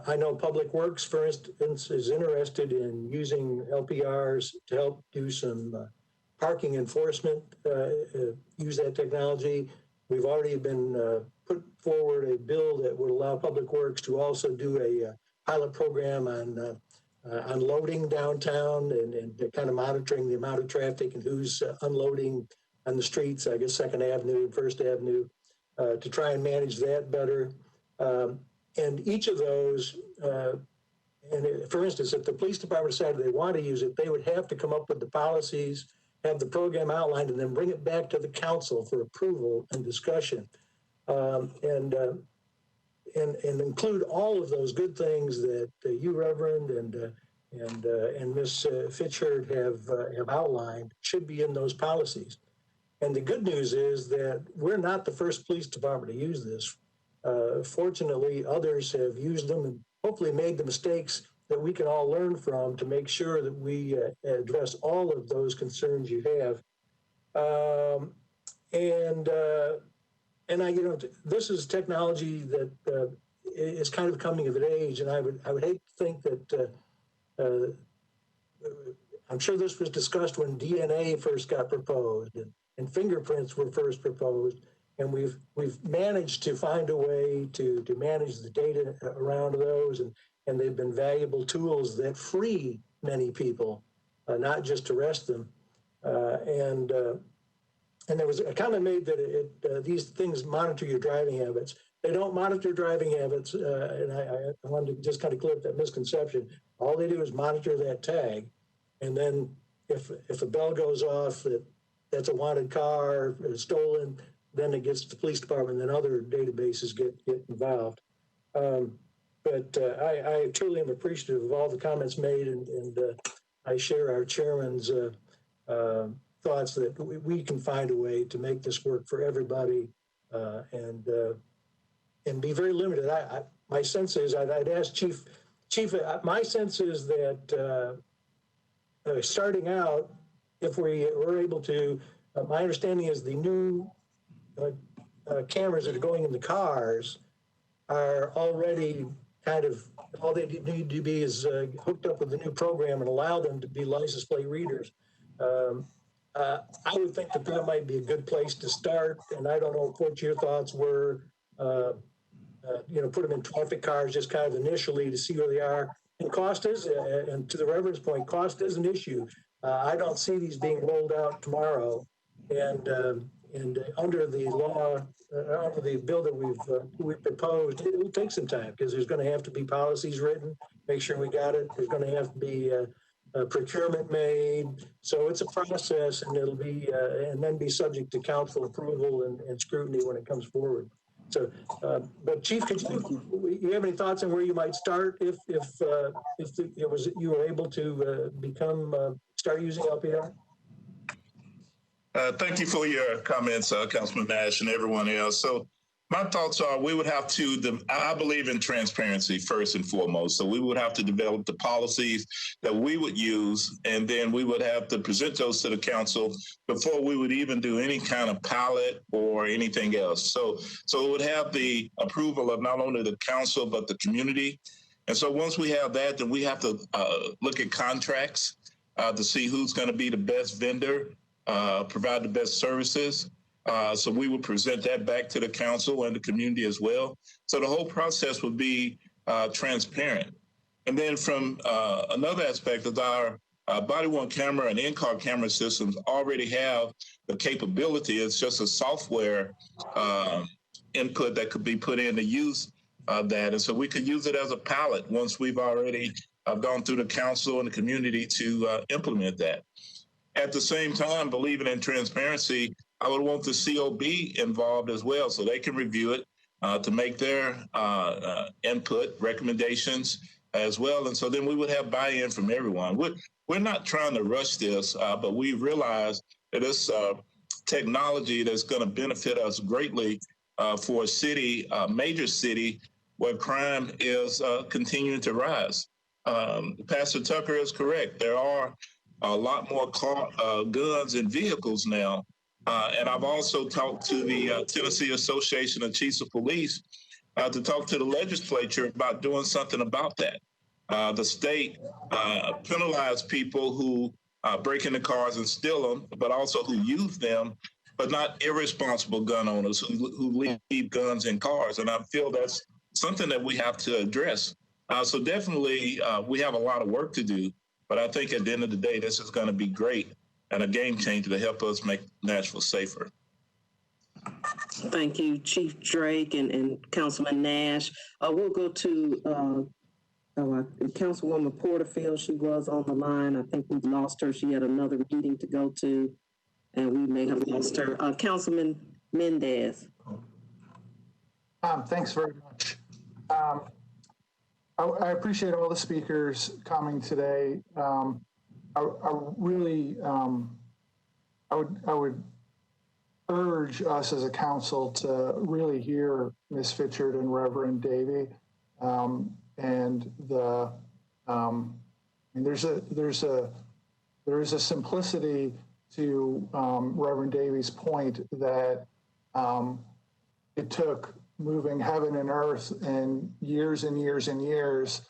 I know Public Works, for instance, is interested in using LPRs to help do some parking enforcement, use that technology. We've already been put forward a bill that would allow Public Works to also do a pilot program on unloading downtown and kind of monitoring the amount of traffic and who's unloading on the streets, I guess 2nd Avenue and 1st Avenue, to try and manage that better. And each of those, for instance, if the police department decided they want to use it, they would have to come up with the policies, have the program outlined, and then bring it back to the council for approval and discussion. And include all of those good things that you, Reverend, and Ms. Fitchard have outlined should be in those policies. And the good news is that we're not the first police department to use this. Fortunately, others have used them and hopefully made the mistakes that we can all learn from to make sure that we address all of those concerns you have. This is technology that is kind of coming of age, and I would hate to think that I'm sure this was discussed when DNA first got proposed and fingerprints were first proposed, and we've managed to find a way to manage the data around those, and they've been valuable tools that free many people, not just arrest them. And there was a comment made that these things monitor your driving habits. They don't monitor driving habits, and I wanted to just kind of clear up that misconception. All they do is monitor that tag, and then if a bell goes off that's a wanted car, stolen, then it gets to the police department, then other databases get involved. But I truly am appreciative of all the comments made, and I share our chairman's thoughts that we can find a way to make this work for everybody, and be very limited. My sense is, I'd ask Chief, my sense is that starting out, if we were able to, my understanding is the new cameras that are going in the cars are already kind of, all they need to be is hooked up with the new program and allow them to be license plate readers. I would think that might be a good place to start, and I don't know what your thoughts were. Put them in traffic cars just kind of initially to see where they are. And cost is, and to the Reverend's point, cost is an issue. I don't see these being rolled out tomorrow, and under the law, under the bill that we've proposed, it will take some time because there's going to have to be policies written. Make sure we got it. There's going to have to be procurement made. So it's a process, and it'll be and then be subject to council approval and scrutiny when it comes forward. So, but Chief, could you have any thoughts on where you might start if you were able to start using LPR? Thank you for your comments, Councilman Nash and everyone else. So my thoughts are we would have to, I believe in transparency first and foremost. So we would have to develop the policies that we would use, and then we would have to present those to the council before we would even do any kind of pilot or anything else. So it would have the approval of not only the council, but the community. And so once we have that, then we have to look at contracts to see who's going to be the best vendor, provide the best services. So we would present that back to the council and the community as well. So the whole process would be transparent. And then from another aspect of our body-worn camera and in-car camera systems already have the capability. It's just a software input that could be put in to use that. And so we could use it as a pilot once we've already gone through the council and the community to implement that. At the same time, believing in transparency, I would want the COB involved as well so they can review it to make their input, recommendations as well. And so then we would have buy-in from everyone. We're not trying to rush this, but we realize that it's technology that's going to benefit us greatly for a city, major city, where crime is continuing to rise. Pastor Tucker is correct. There are a lot more guns and vehicles now. And I've also talked to the Tennessee Association of Chiefs of Police to talk to the legislature about doing something about that. The state penalized people who break into cars and steal them, but also who use them, but not irresponsible gun owners who leave guns in cars. And I feel that's something that we have to address. So definitely we have a lot of work to do. But I think at the end of the day, this is going to be great and a game changer to help us make Nashville safer. Thank you, Chief Drake and Councilman Nash. We'll go to Councilwoman Porterfield. She was on the line. I think we've lost her. She had another meeting to go to, and we may have lost her. Councilman Mendez. Thanks very much. I appreciate all the speakers coming today. I would urge us as a council to really hear Ms. Fitchard and Reverend Davey, and there's a simplicity to Reverend Davey's point that it took moving heaven and earth and years and years and years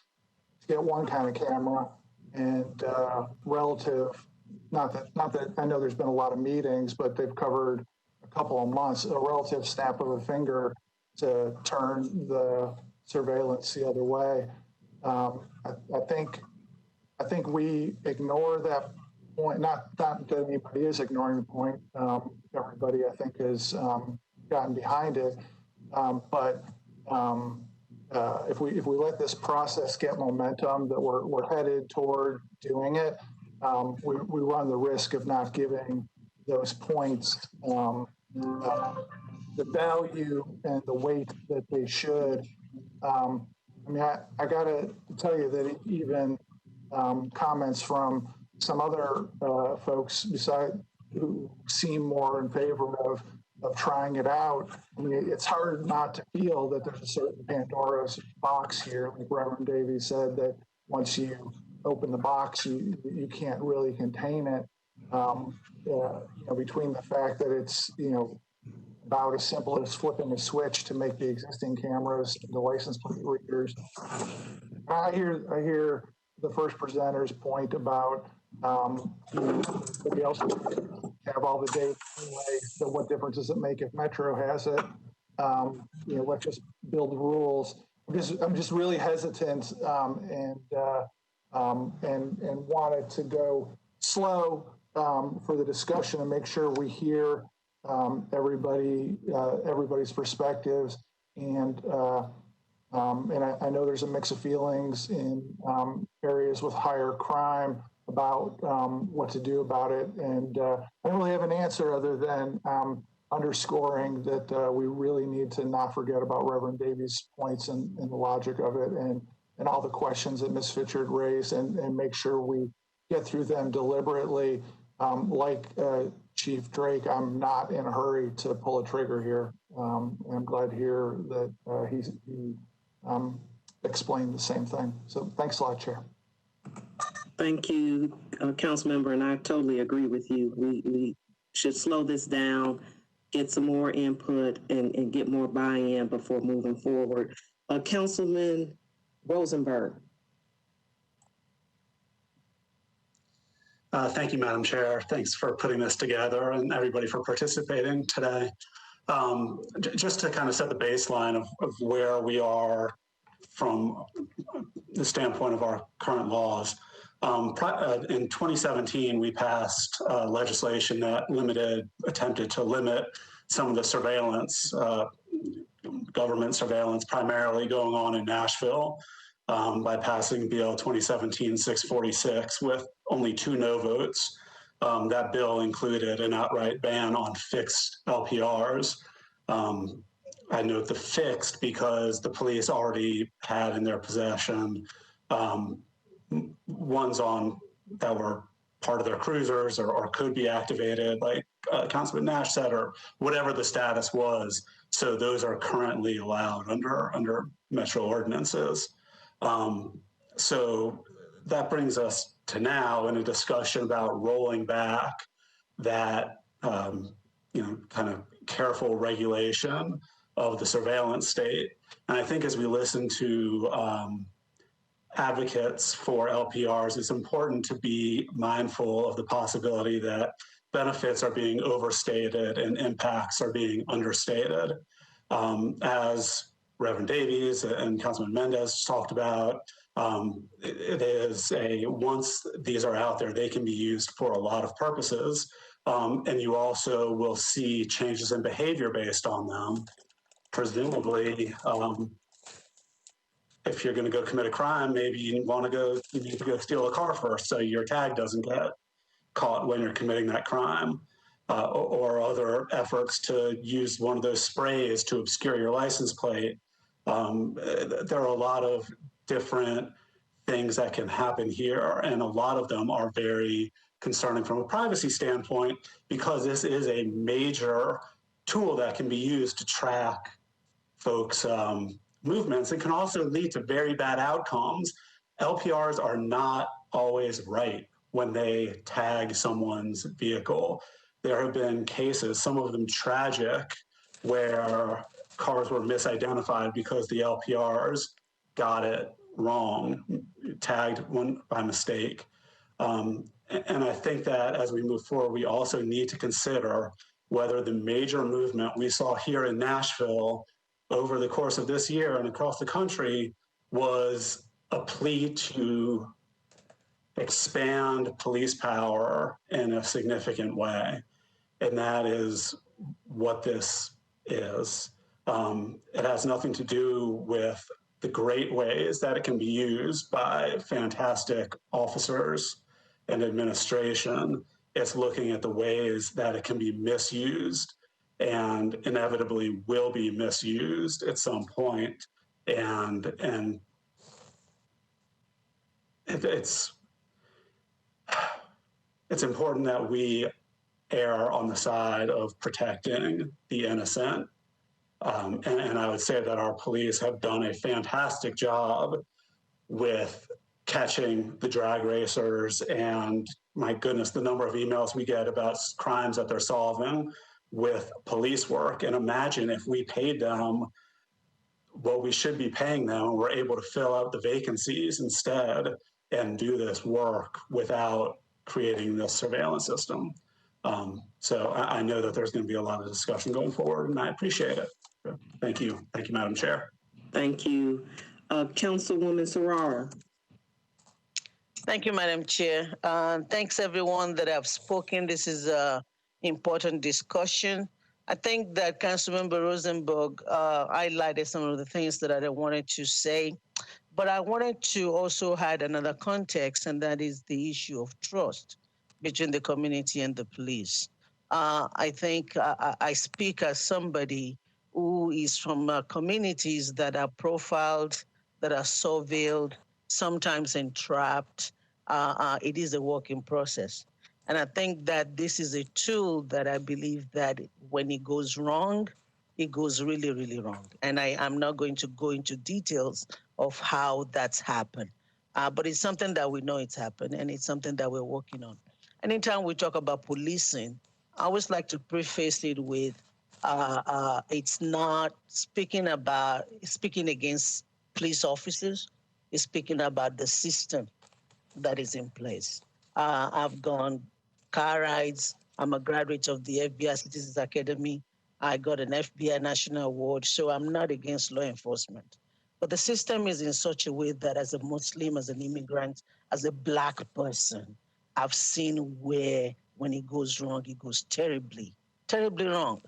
to get one kind of camera, and relative, not that I know there's been a lot of meetings, but they've covered a couple of months, a relative snap of a finger to turn the surveillance the other way. I think we ignore that point. Not that anybody is ignoring the point. Everybody, I think, has gotten behind it. But if we let this process get momentum, that we're headed toward doing it, we run the risk of not giving those points the value and the weight that they should. I mean, I got to tell you that even comments from some other folks who seem more in favor of trying it out. I mean, it's hard not to feel that there's a certain Pandora's box here, like Reverend Davies said, that once you open the box, you can't really contain it. Between the fact that it's about as simple as flipping a switch to make the existing cameras the license plate readers. I hear the first presenter's point about somebody else have all the data anyway, so what difference does it make if Metro has it? Let's just build the rules. I'm just really hesitant and wanted to go slow for the discussion and make sure we hear everybody's perspectives. And I know there's a mix of feelings in areas with higher crime about what to do about it. And I don't really have an answer other than underscoring that we really need to not forget about Reverend Davies' points and the logic of it and all the questions that Ms. Fitchard raised and make sure we get through them deliberately. Like Chief Drake, I'm not in a hurry to pull a trigger here. I'm glad to hear that he explained the same thing. So thanks a lot, Chair. Thank you, Councilmember, and I totally agree with you. We should slow this down, get some more input, and get more buy-in before moving forward. Councilman Rosenberg. Thank you, Madam Chair. Thanks for putting this together and everybody for participating today. Just to kind of set the baseline of where we are from the standpoint of our current laws. In 2017, we passed legislation that attempted to limit some of the surveillance, government surveillance primarily going on in Nashville by passing Bill 2017-646 with only 2 no votes. That bill included an outright ban on fixed LPRs. I note the fixed because the police already had in their possession ones that were part of their cruisers or could be activated, like Councilman Nash said, or whatever the status was. So those are currently allowed under Metro ordinances. So that brings us to now in a discussion about rolling back that kind of careful regulation of the surveillance state. And I think as we listen to advocates for LPRs, it's important to be mindful of the possibility that benefits are being overstated and impacts are being understated. As Reverend Davies and Councilman Mendez talked about, it is once these are out there, they can be used for a lot of purposes. And you also will see changes in behavior based on them. Presumably, if you're going to go commit a crime, maybe you need to go steal a car first so your tag doesn't get caught when you're committing that crime, or other efforts to use one of those sprays to obscure your license plate. There are a lot of different things that can happen here, and a lot of them are very concerning from a privacy standpoint because this is a major tool that can be used to track folks' movements. It can also lead to very bad outcomes. LPRs are not always right when they tag someone's vehicle. There have been cases, some of them tragic, where cars were misidentified because the LPRs got it wrong, tagged one by mistake. And I think that as we move forward, we also need to consider whether the major movement we saw here in Nashville over the course of this year and across the country was a plea to expand police power in a significant way. And that is what this is. It has nothing to do with the great ways that it can be used by fantastic officers and administration. It's looking at the ways that it can be misused and inevitably will be misused at some point. And it's important that we err on the side of protecting the innocent. And I would say that our police have done a fantastic job with catching the drag racers, and my goodness, the number of emails we get about crimes that they're solving with police work. And imagine if we paid them what we should be paying them and we're able to fill out the vacancies instead and do this work without creating this surveillance system. So I know that there's going to be a lot of discussion going forward, and I appreciate it. Thank you. Thank you, Madam Chair. Thank you. Councilwoman Sarara. Thank you, Madam Chair. Thanks everyone that have spoken. This is an important discussion. I think that Councilmember Rosenberg highlighted some of the things that I wanted to say, but I wanted to also add another context, and that is the issue of trust between the community and the police. I think I speak as somebody who is from communities that are profiled, that are surveilled, sometimes entrapped. It is a working process. And I think that this is a tool that I believe that when it goes wrong, it goes really, really wrong. And I'm not going to go into details of how that's happened. But it's something that we know it's happened, and it's something that we're working on. Anytime we talk about policing, I always like to preface it with it's not speaking against police officers. It's speaking about the system that is in place. I've gone car rides. I'm a graduate of the FBI Citizens Academy. I got an FBI National Award, so I'm not against law enforcement. But the system is in such a way that as a Muslim, as an immigrant, as a Black person, I've seen where when it goes wrong, it goes terribly, terribly wrong.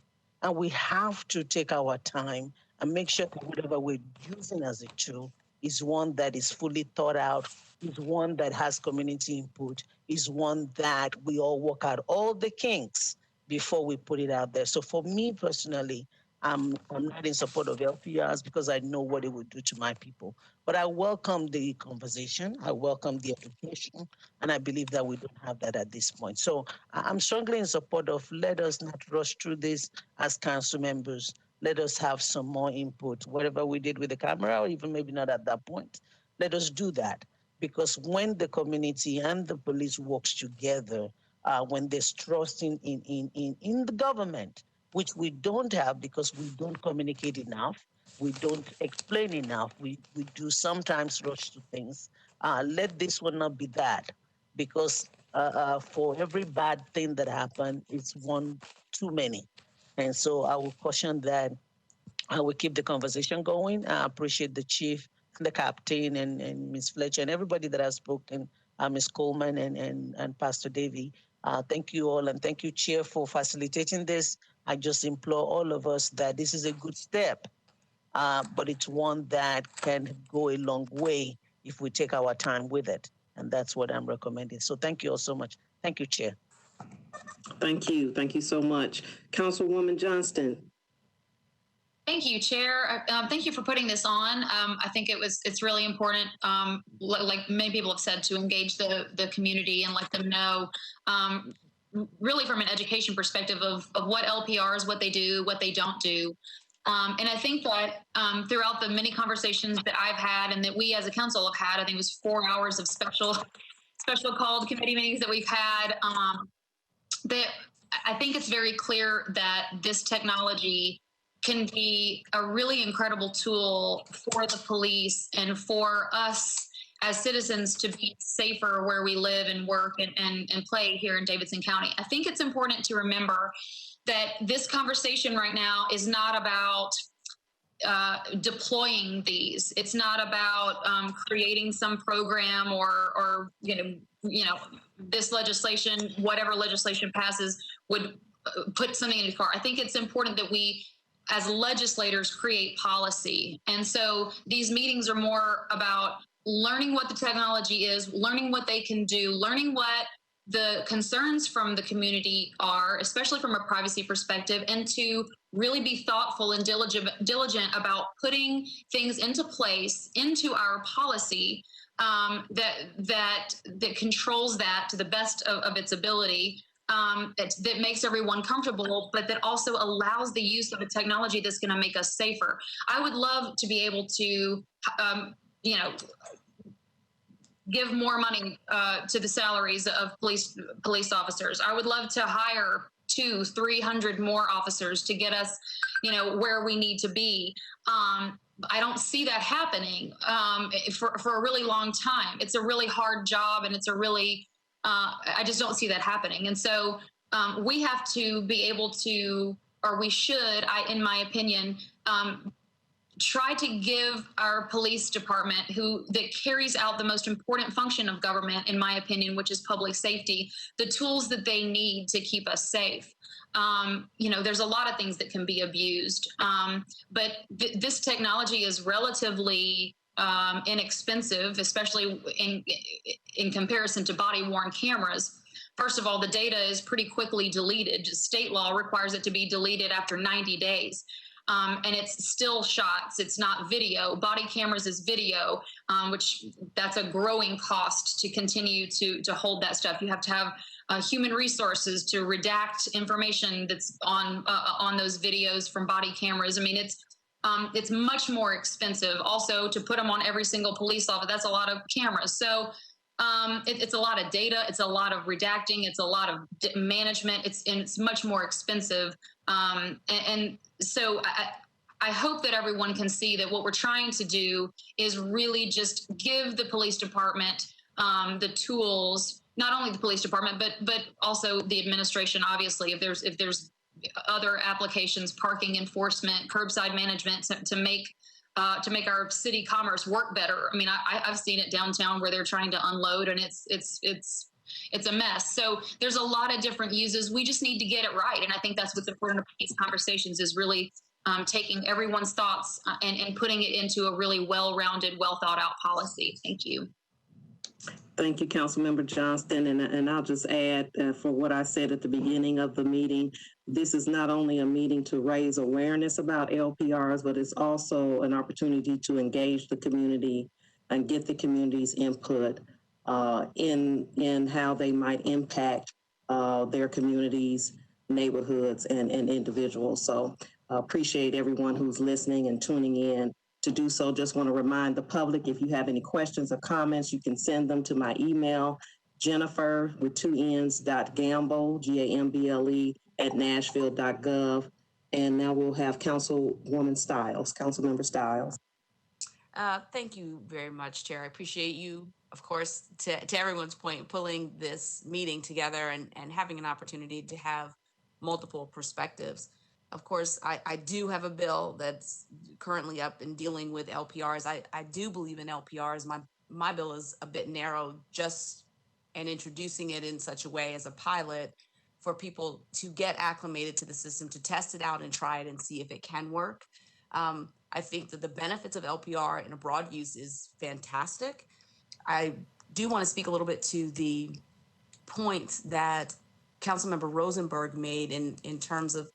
And we have to take our time and make sure that whatever we're using as a tool is one that is fully thought out, is one that has community input, is one that we all work out all the kinks before we put it out there. So for me personally, I'm not in support of LPRs because I know what it would do to my people. But I welcome the conversation, I welcome the education, and I believe that we don't have that at this point. So I'm strongly in support of let us not rush through this as council members. Let us have some more input, whatever we did with the camera, or even maybe not at that point. Let us do that, because when the community and the police works together, when there's trust in the government, which we don't have because we don't communicate enough, we don't explain enough, we do sometimes rush to things. Let this one not be that, because for every bad thing that happened, it's one too many. And so I will caution that I will keep the conversation going. I appreciate the chief, the captain, and Ms. Fletcher, and everybody that has spoken, Ms. Coleman and Pastor Davey. Thank you all, and thank you, Chair, for facilitating this. I just implore all of us that this is a good step, but it's one that can go a long way if we take our time with it. And that's what I'm recommending. So thank you all so much. Thank you, Chair. Thank you. Thank you so much. Councilwoman Johnston. Thank you, Chair. Thank you for putting this on. I think it's really important, like many people have said, to engage the community and let them know, really from an education perspective of what LPRs, what they do, what they don't do. And I think that throughout the many conversations that I've had and that we as a council have had, I think it was 4 hours of special called committee meetings that we've had, that I think it's very clear that this technology can be a really incredible tool for the police and for us as citizens to be safer where we live and work and play here in Davidson County. I think it's important to remember that this conversation right now is not about deploying these. It's not about creating some program or this legislation, whatever legislation passes, would put something in the car. I think it's important that we, as legislators, create policy. And so these meetings are more about learning what the technology is, learning what they can do, learning what the concerns from the community are, especially from a privacy perspective, and to really be thoughtful and diligent about putting things into place into our policy that controls that to the best of its ability, that makes everyone comfortable, but that also allows the use of a technology that's going to make us safer. I would love to be able to, give more money to the salaries of police officers. I would love to hire 200-300 more officers to get us, where we need to be. I don't see that happening for a really long time. It's a really hard job, and it's a really, I just don't see that happening. And so we have to be able to, or we should, in my opinion, try to give our police department, that carries out the most important function of government, in my opinion, which is public safety, the tools that they need to keep us safe. There's a lot of things that can be abused, but this technology is relatively inexpensive, especially in comparison to body-worn cameras. First of all, the data is pretty quickly deleted. State law requires it to be deleted after 90 days. And it's still shots. It's not video. Body cameras is video, which that's a growing cost to continue to hold that stuff. You have to have human resources to redact information that's on those videos from body cameras. I mean, it's much more expensive. Also, to put them on every single police officer, that's a lot of cameras. So it's a lot of data. It's a lot of redacting. It's a lot of management. It's much more expensive. And so I hope that everyone can see that what we're trying to do is really just give the police department the tools, not only the police department, but also the administration. Obviously, if there's other applications, parking enforcement, curbside management, to make our city commerce work better. I mean, I've seen it downtown where they're trying to unload, and it's a mess. So there's a lot of different uses. We just need to get it right. And I think that's what's important about these conversations, is really taking everyone's thoughts and putting it into a really well-rounded, well-thought-out policy. Thank you. Thank you, Councilmember Johnston. And I'll just add for what I said at the beginning of the meeting, this is not only a meeting to raise awareness about LPRs, but it's also an opportunity to engage the community and get the community's input in how they might impact their communities, neighborhoods, and individuals. So appreciate everyone who's listening and tuning in. To do so, just want to remind the public, if you have any questions or comments, you can send them to my email, Jennifer with 2 N's .gamble, GAMBLE @nashville.gov. And now we'll have Councilmember Stiles. Thank you very much, Chair. I appreciate you, of course, to everyone's point, pulling this meeting together and having an opportunity to have multiple perspectives. Of course, I do have a bill that's currently up and dealing with LPRs. I do believe in LPRs. My bill is a bit narrow, and introducing it in such a way as a pilot for people to get acclimated to the system, to test it out and try it and see if it can work. I think that the benefits of LPR in a broad use is fantastic. I do want to speak a little bit to the points that Councilmember Rosenberg made in terms of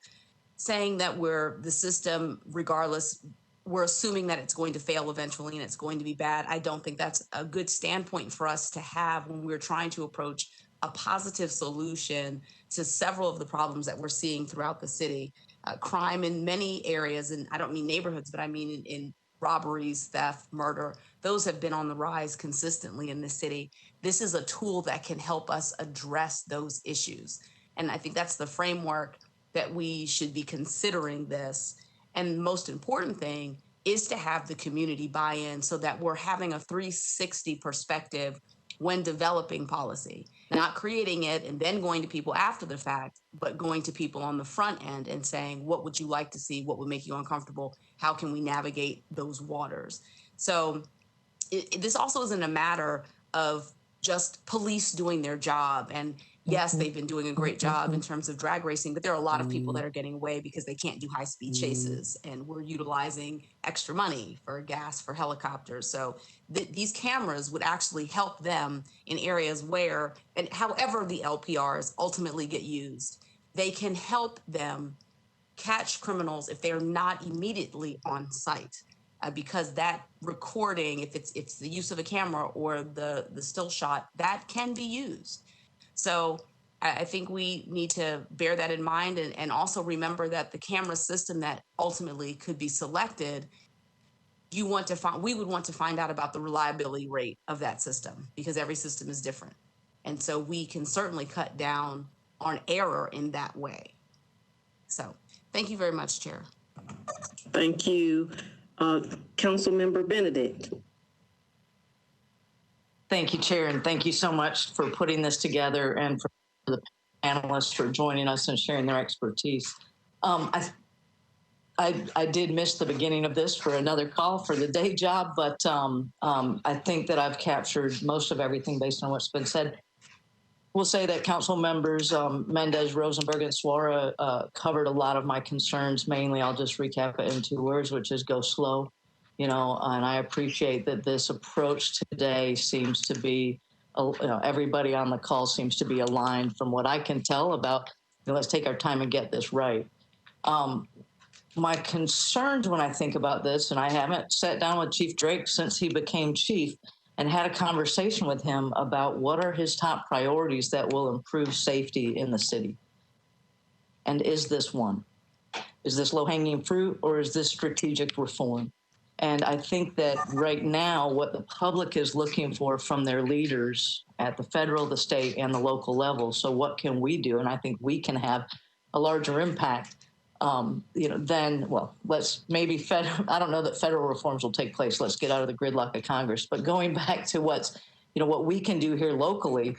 saying that the system, regardless, we're assuming that it's going to fail eventually and it's going to be bad. I don't think that's a good standpoint for us to have when we're trying to approach a positive solution to several of the problems that we're seeing throughout the city. Crime in many areas, and I don't mean neighborhoods, but I mean in robberies, theft, murder, those have been on the rise consistently in the city. This is a tool that can help us address those issues. And I think that's the framework that we should be considering this. And the most important thing is to have the community buy in so that we're having a 360 perspective when developing policy, not creating it and then going to people after the fact, but going to people on the front end and saying, what would you like to see? What would make you uncomfortable? How can we navigate those waters? So this also isn't a matter of just police doing their job. And yes, they've been doing a great job in terms of drag racing, but there are a lot of people that are getting away because they can't do high-speed chases, and we're utilizing extra money for gas for helicopters. So these cameras would actually help them in areas where, and however the LPRs ultimately get used, they can help them catch criminals if they're not immediately on site. Because that recording, if it's the use of a camera or the still shot, that can be used. So I think we need to bear that in mind, and also remember that the camera system that ultimately could be selected, we would want to find out about the reliability rate of that system, because every system is different. And so we can certainly cut down on error in that way. So thank you very much, Chair. Thank you. Councilmember Benedict. Thank you, Chair, and thank you so much for putting this together and for the panelists for joining us and sharing their expertise. I did miss the beginning of this for another call for the day job, but I think that I've captured most of everything based on what's been said. We'll say that Council members Mendez, Rosenberg, and Suara covered a lot of my concerns. Mainly, I'll just recap it in 2 words, which is go slow. And I appreciate that this approach today seems to be, everybody on the call seems to be aligned from what I can tell about, let's take our time and get this right. My concerns when I think about this, and I haven't sat down with Chief Drake since he became chief, and had a conversation with him about what are his top priorities that will improve safety in the city. And is this one? Is this low-hanging fruit, or is this strategic reform? And I think that right now, what the public is looking for from their leaders at the federal, the state, and the local level, so what can we do? And I think we can have a larger impact let's maybe I don't know that federal reforms will take place. Let's get out of the gridlock of Congress. But going back to what we can do here locally,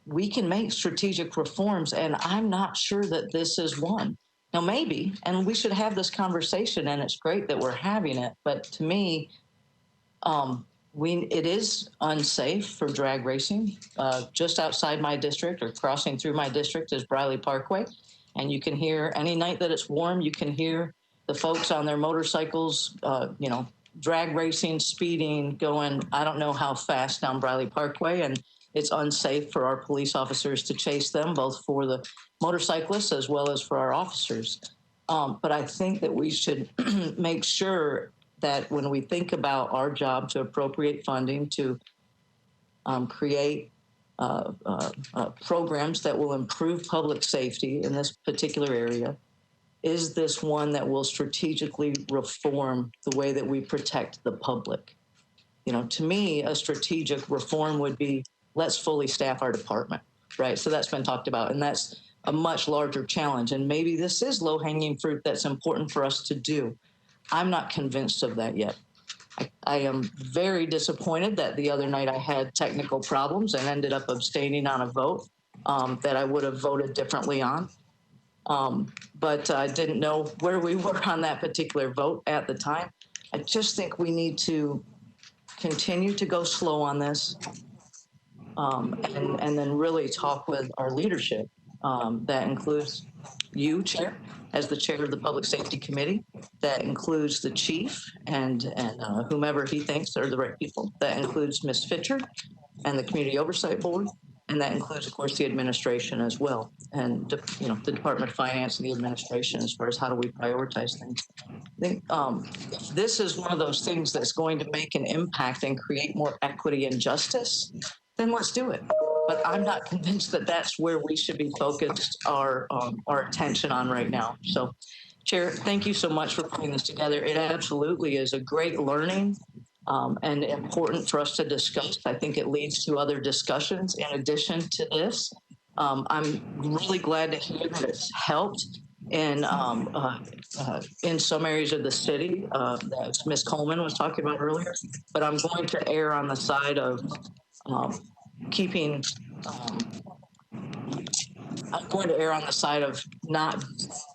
we can make strategic reforms, and I'm not sure that this is one. Now, maybe, and we should have this conversation, and it's great that we're having it. But to me, it is unsafe for drag racing. Just outside my district, or crossing through my district, is Briley Parkway. And you can hear, any night that it's warm, you can hear the folks on their motorcycles, drag racing, speeding, going, I don't know how fast down Briley Parkway. And it's unsafe for our police officers to chase them, both for the motorcyclists as well as for our officers. But I think that we should make sure that when we think about our job to appropriate funding to create programs that will improve public safety in this particular area, is this one that will strategically reform the way that we protect the public? To me, a strategic reform would be, let's fully staff our department, right? So that's been talked about, and that's a much larger challenge. And maybe this is low-hanging fruit that's important for us to do. I'm not convinced of that yet. I am very disappointed that the other night I had technical problems and ended up abstaining on a vote that I would have voted differently on. But I didn't know where we were on that particular vote at the time. I just think we need to continue to go slow on this and then really talk with our leadership. That includes you, Chair, as the chair of the Public Safety Committee. That includes the chief and whomever he thinks are the right people. That includes Ms. Fitcher and the Community Oversight Board. And that includes, of course, the administration as well. And, the Department of Finance and the administration as far as how do we prioritize things. I think if this is one of those things that's going to make an impact and create more equity and justice, then let's do it. But I'm not convinced that that's where we should be focused our attention on right now. So, Chair, thank you so much for putting this together. It absolutely is a great learning and important for us to discuss. I think it leads to other discussions in addition to this. I'm really glad to hear that it's helped in some areas of the city that Ms. Coleman was talking about earlier. But I'm going to err on the side of keeping. I'm going to err on the side of not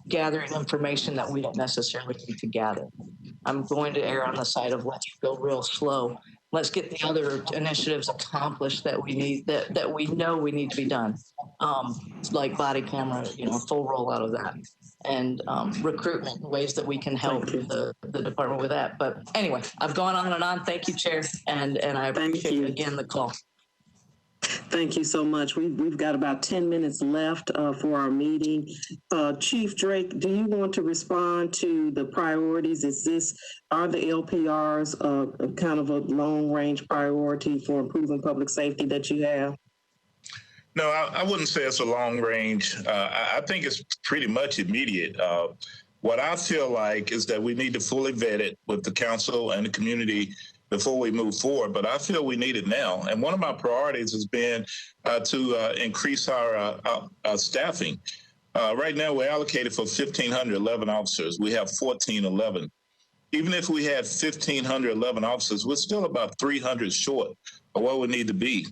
gathering information that we don't necessarily need to gather. I'm going to err on the side of let's go real slow. Let's get the other initiatives accomplished that we need, that we know we need to be done, like body camera, full rollout of that, and recruitment, ways that we can help the department with that. But anyway, I've gone on and on. Thank you, Chair, and I appreciate again the call. Thank you so much. We've got about 10 minutes left for our meeting. Chief Drake, do you want to respond to the priorities? Are the LPRs kind of a long-range priority for improving public safety that you have? No, I wouldn't say it's a long range. I think it's pretty much immediate. What I feel like is that we need to fully vet it with the council and the community before we move forward, but I feel we need it now. And one of my priorities has been to increase our staffing. Right now, we're allocated for 1,511 officers. We have 1,411. Even if we had 1,511 officers, we're still about 300 short of where we need to be.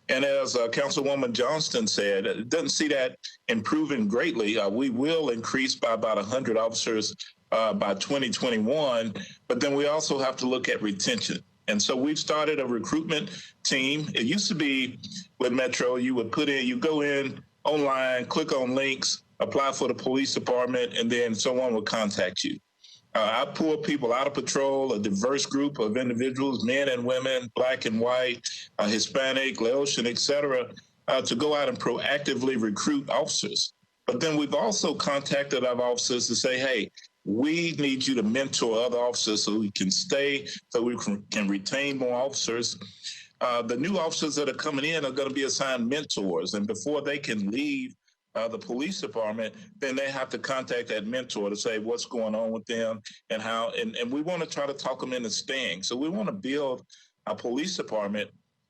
And as Councilwoman Johnston said, it doesn't see that improving greatly. We will increase by about 100 officers by 2021, but then we also have to look at retention. And so we've started a recruitment team. It used to be with Metro, you go in online, click on links, apply for the police department, and then someone will contact you. I pull people out of patrol, a diverse group of individuals, men and women, Black and white, Hispanic, Laotian, et cetera, to go out and proactively recruit officers. But then we've also contacted our officers to say, hey, we need you to mentor other officers so we can stay, so we can retain more officers. The new officers that are coming in are going to be assigned mentors, and before they can leave the police department, then they have to contact that mentor to say what's going on with them and how, and we want to try to talk them into staying. So we want to build a police department,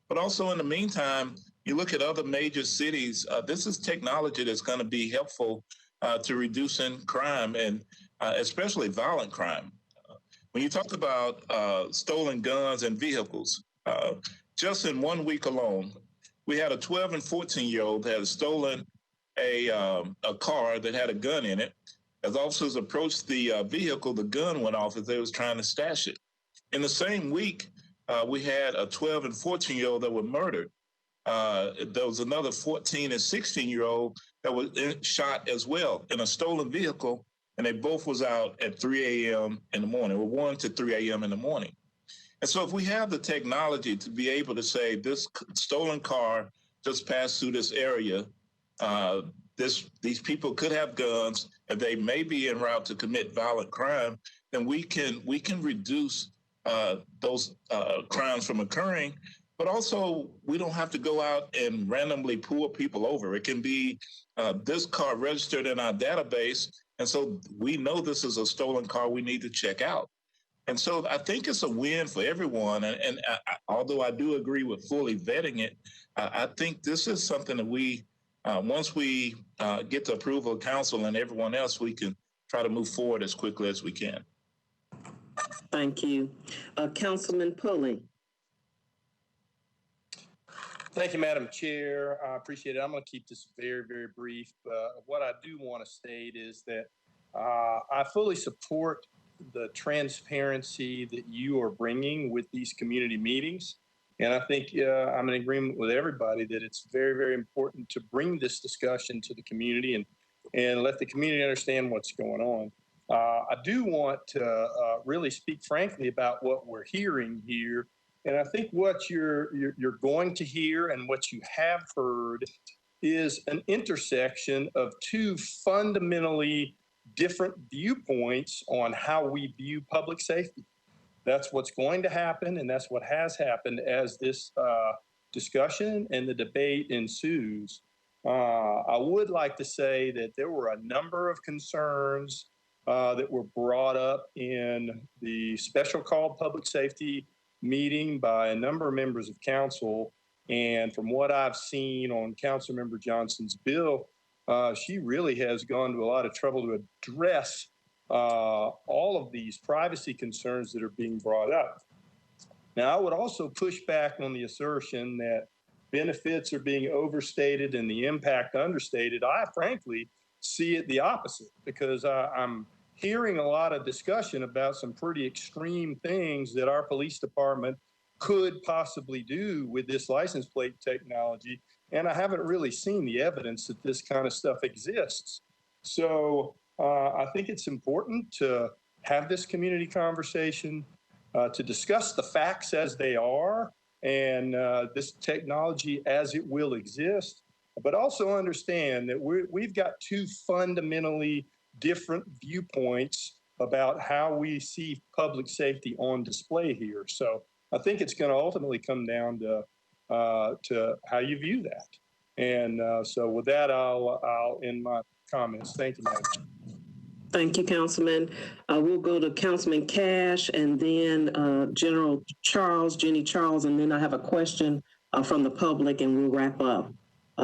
but also in the meantime, you look at other major cities, this is technology that's going to be helpful to reducing crime and especially violent crime. When you talk about stolen guns and vehicles, just in 1 week alone, we had a 12 and 14-year-old that had stolen a car that had a gun in it. As officers approached the vehicle, the gun went off as they was trying to stash it. In the same week, we had a 12 and 14-year-old that were murdered. There was another 14 and 16-year-old that was shot as well in a stolen vehicle, and they both was out at 3 a.m. in the morning, or 1 to 3 a.m. in the morning. And so if we have the technology to be able to say this stolen car just passed through this area, these people could have guns and they may be en route to commit violent crime, then we can reduce those crimes from occurring. But also, we don't have to go out and randomly pull people over. It can be this car registered in our database, and so we know this is a stolen car we need to check out. And so I think it's a win for everyone. And although I do agree with fully vetting it, I think this is something that we, once we get the approval of council and everyone else, we can try to move forward as quickly as we can. Thank you. Councilman Pulley. Thank you, Madam Chair. I appreciate it. I'm going to keep this very, very brief. What I do want to state is that I fully support the transparency that you are bringing with these community meetings. And I think I'm in agreement with everybody that it's very, very important to bring this discussion to the community and let the community understand what's going on. I do want to really speak frankly about what we're hearing here. And I think what you're going to hear and what you have heard is an intersection of two fundamentally different viewpoints on how we view public safety. That's what's going to happen, and that's what has happened as this discussion and the debate ensues. I would like to say that there were a number of concerns that were brought up in the special called public safety meeting by a number of members of council. And from what I've seen on Councilmember Johnson's bill, she really has gone to a lot of trouble to address all of these privacy concerns that are being brought up. Now, I would also push back on the assertion that benefits are being overstated and the impact understated. I frankly see it the opposite, because I'm hearing a lot of discussion about some pretty extreme things that our police department could possibly do with this license plate technology. And I haven't really seen the evidence that this kind of stuff exists. So I think it's important to have this community conversation, to discuss the facts as they are and this technology as it will exist, but also understand that we've got two fundamentally different viewpoints about how we see public safety on display here. So I think it's going to ultimately come down to how you view that. And so with that, I'll end my comments. Thank you, Madam. Thank you, Councilman. We'll go to Councilman Cash and then General Charles, Jenny Charles, and then I have a question from the public and we'll wrap up.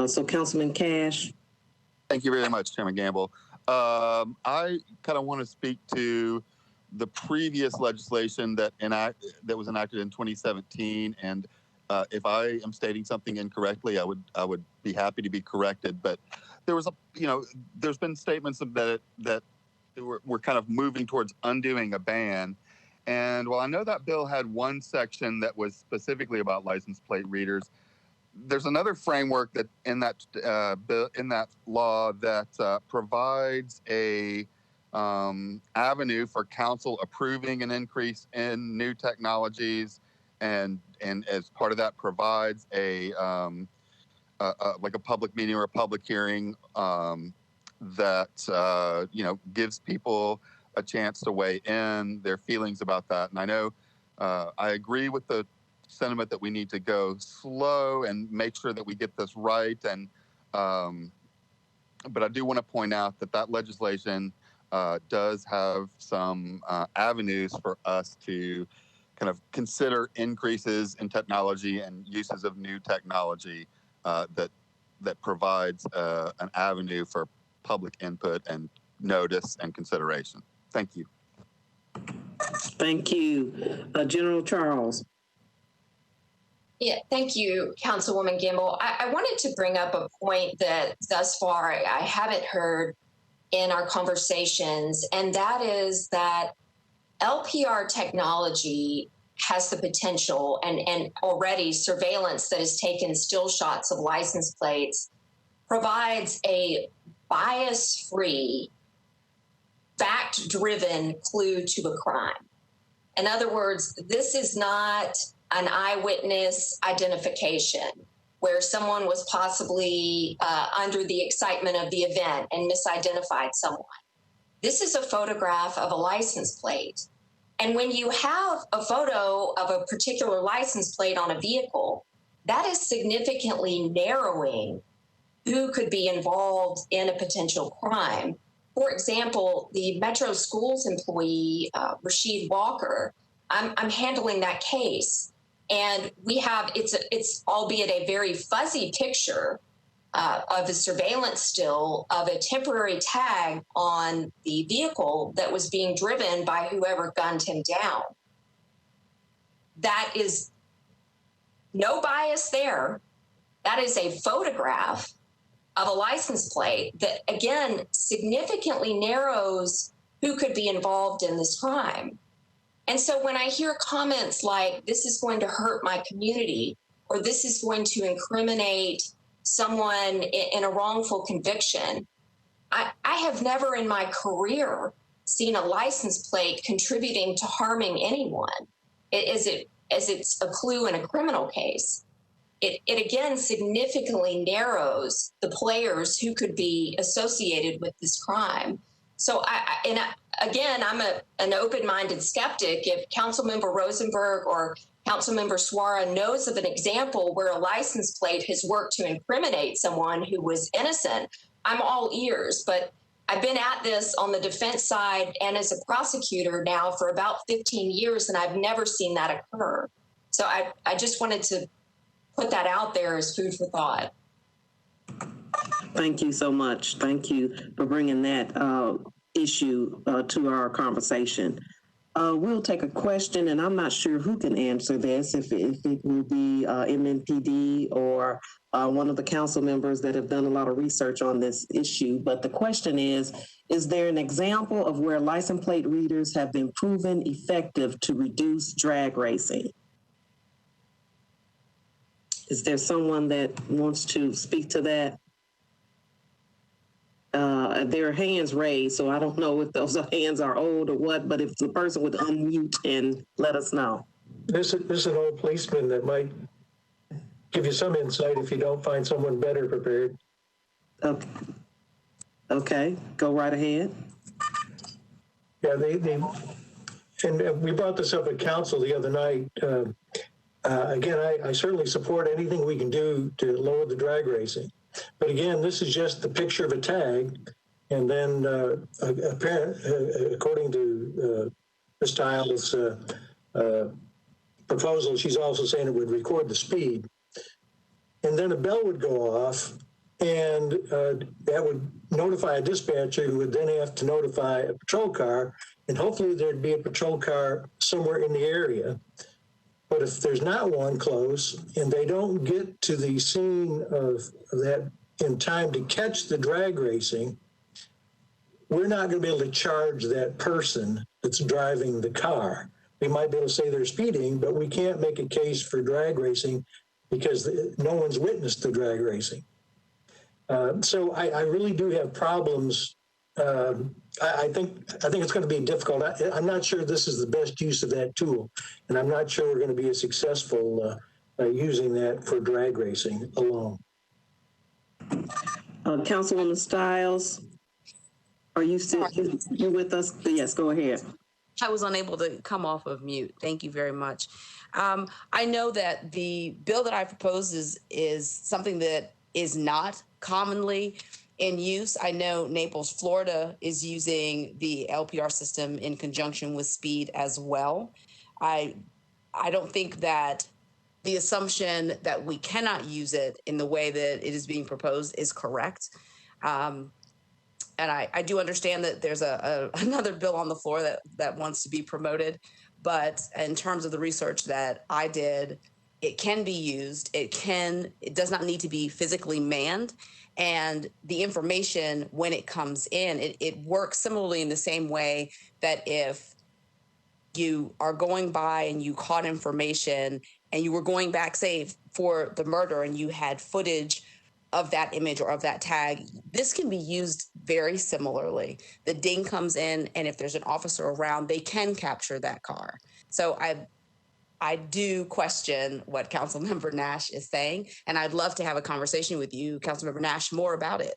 So Councilman Cash. Thank you very much, Chairman Gamble. I kind of want to speak to the previous legislation that was enacted in 2017, and if I am stating something incorrectly, I would be happy to be corrected. But there was there's been statements of that we're kind of moving towards undoing a ban. And while I know that bill had one section that was specifically about license plate readers, there's another framework that in that bill, in that law, that provides a avenue for council approving an increase in new technologies, and as part of that provides a like a public meeting or a public hearing that gives people a chance to weigh in their feelings about that. And I know I agree with the sentiment that we need to go slow and make sure that we get this right. And but I do want to point out that legislation does have some avenues for us to kind of consider increases in technology and uses of new technology that provides an avenue for public input and notice and consideration. Thank you. Thank you. General Charles. Yeah, thank you, Councilwoman Gamble. I wanted to bring up a point that thus far I haven't heard in our conversations, and that is that LPR technology has the potential, and already surveillance that has taken still shots of license plates provides a bias-free, fact-driven clue to a crime. In other words, this is not an eyewitness identification where someone was possibly under the excitement of the event and misidentified someone. This is a photograph of a license plate. And when you have a photo of a particular license plate on a vehicle, that is significantly narrowing who could be involved in a potential crime. For example, the Metro Schools employee, Rasheed Walker, I'm handling that case. And we have, it's albeit a very fuzzy picture of a surveillance still of a temporary tag on the vehicle that was being driven by whoever gunned him down. That is no bias there. That is a photograph of a license plate that, again, significantly narrows who could be involved in this crime. And so when I hear comments like, this is going to hurt my community, or this is going to incriminate someone in a wrongful conviction, I have never in my career seen a license plate contributing to harming anyone. As it's a clue in a criminal case. It again significantly narrows the players who could be associated with this crime. So again, I'm an open-minded skeptic. If Councilmember Rosenberg or Councilmember Suara knows of an example where a license plate has worked to incriminate someone who was innocent, I'm all ears. But I've been at this on the defense side and as a prosecutor now for about 15 years, and I've never seen that occur. So I just wanted to put that out there as food for thought. Thank you so much. Thank you for bringing that issue to our conversation. We'll take a question, and I'm not sure who can answer this, if it will be MNPD or one of the council members that have done a lot of research on this issue. But the question is there an example of where license plate readers have been proven effective to reduce drag racing? Is there someone that wants to speak to that? There are hands raised, so I don't know if those hands are old or what, but if the person would unmute and let us know. There's an old policeman that might give you some insight if you don't find someone better prepared. Okay, go right ahead. Yeah, and we brought this up at council the other night. Again, I certainly support anything we can do to lower the drag racing. But again, this is just the picture of a tag. And then according to Ms. Tiles' proposal, she's also saying it would record the speed. And then a bell would go off, and that would notify a dispatcher, who would then have to notify a patrol car, and hopefully there'd be a patrol car somewhere in the area. But if there's not one close and they don't get to the scene of that in time to catch the drag racing, we're not going to be able to charge that person that's driving the car. We might be able to say they're speeding, but we can't make a case for drag racing because no one's witnessed the drag racing. So I really do have problems. I think it's going to be difficult. I'm not sure this is the best use of that tool, and I'm not sure we're going to be as successful using that for drag racing alone. Councilwoman Stiles, are you still you with us? Yes, go ahead. I was unable to come off of mute. Thank you very much. I know that the bill that I proposed is something that is not commonly in use. I know Naples, Florida is using the LPR system in conjunction with speed as well. I don't think that the assumption that we cannot use it in the way that it is being proposed is correct. And I do understand that there's another bill on the floor that wants to be promoted, but in terms of the research that I did, it can be used. It does not need to be physically manned. And the information, when it comes in, it works similarly in the same way that if you are going by and you caught information and you were going back, say, for the murder, and you had footage of that image or of that tag, this can be used very similarly. The ding comes in, and if there's an officer around, they can capture that car. So I do question what Councilmember Nash is saying, and I'd love to have a conversation with you, Councilmember Nash, more about it.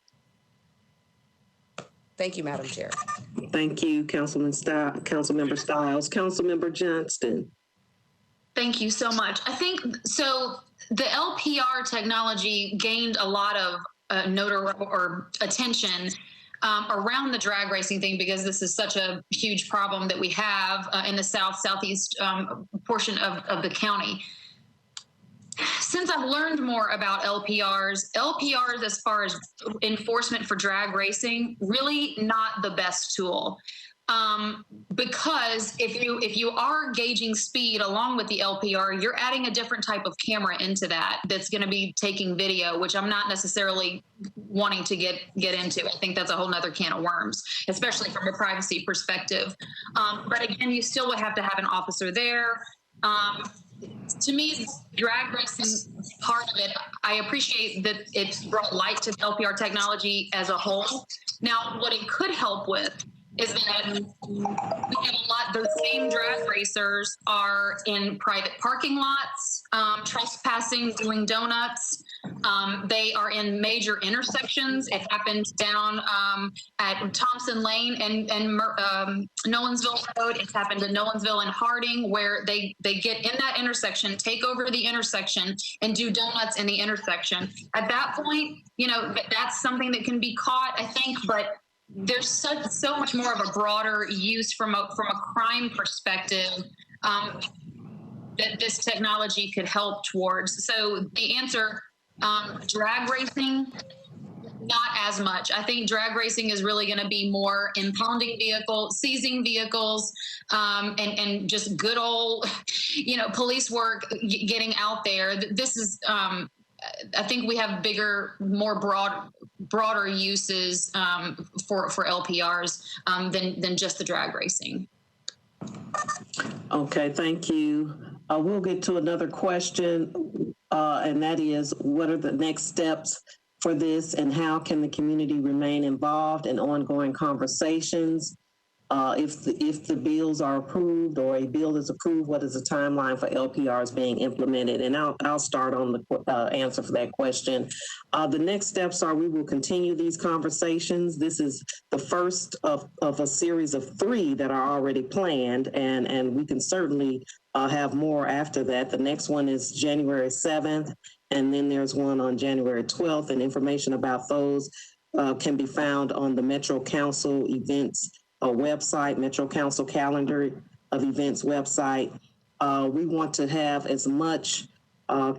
Thank you, Madam Chair. Thank you, Councilmember Stiles. Councilmember Johnston. Thank you so much. I think so. The LPR technology gained a lot of notoriety or attention around the drag racing thing, because this is such a huge problem that we have in the southeast portion of the county. Since I've learned more about LPRs as far as enforcement for drag racing, really not the best tool. Because if you are gauging speed along with the LPR, you're adding a different type of camera into that's going to be taking video, which I'm not necessarily wanting to get into. I think that's a whole nother can of worms, especially from a privacy perspective. But again, you still would have to have an officer there. To me, drag racing part of it, I appreciate that it's brought light to LPR technology as a whole. Now, what it could help with is that we have the same drag racers are in private parking lots, trespassing, doing donuts. They are in major intersections. It happened down at Thompson Lane and Nolensville Road. It's happened to Nolensville and Harding, where they get in that intersection, take over the intersection, and do donuts in the intersection. At that point, that's something that can be caught, I think, but there's so much more of a broader use from a crime perspective that this technology could help towards. So the answer, drag racing, not as much. I think drag racing is really going to be more impounding vehicles, seizing vehicles, and just good old, police work getting out there. This is, I think we have bigger, more broader uses for LPRs than just the drag racing. Okay, thank you. We'll get to another question, and that is, what are the next steps for this, and how can the community remain involved in ongoing conversations? If the bills are approved or a bill is approved, what is the timeline for LPRs being implemented? And I'll start on the answer for that question. The next steps are we will continue these conversations. This is the first of a series of 3 that are already planned, and we can certainly have more after that. The next one is January 7th, and then there's one on January 12th, and information about those can be found on the Metro Council events website, Metro Council calendar of events website. We want to have as much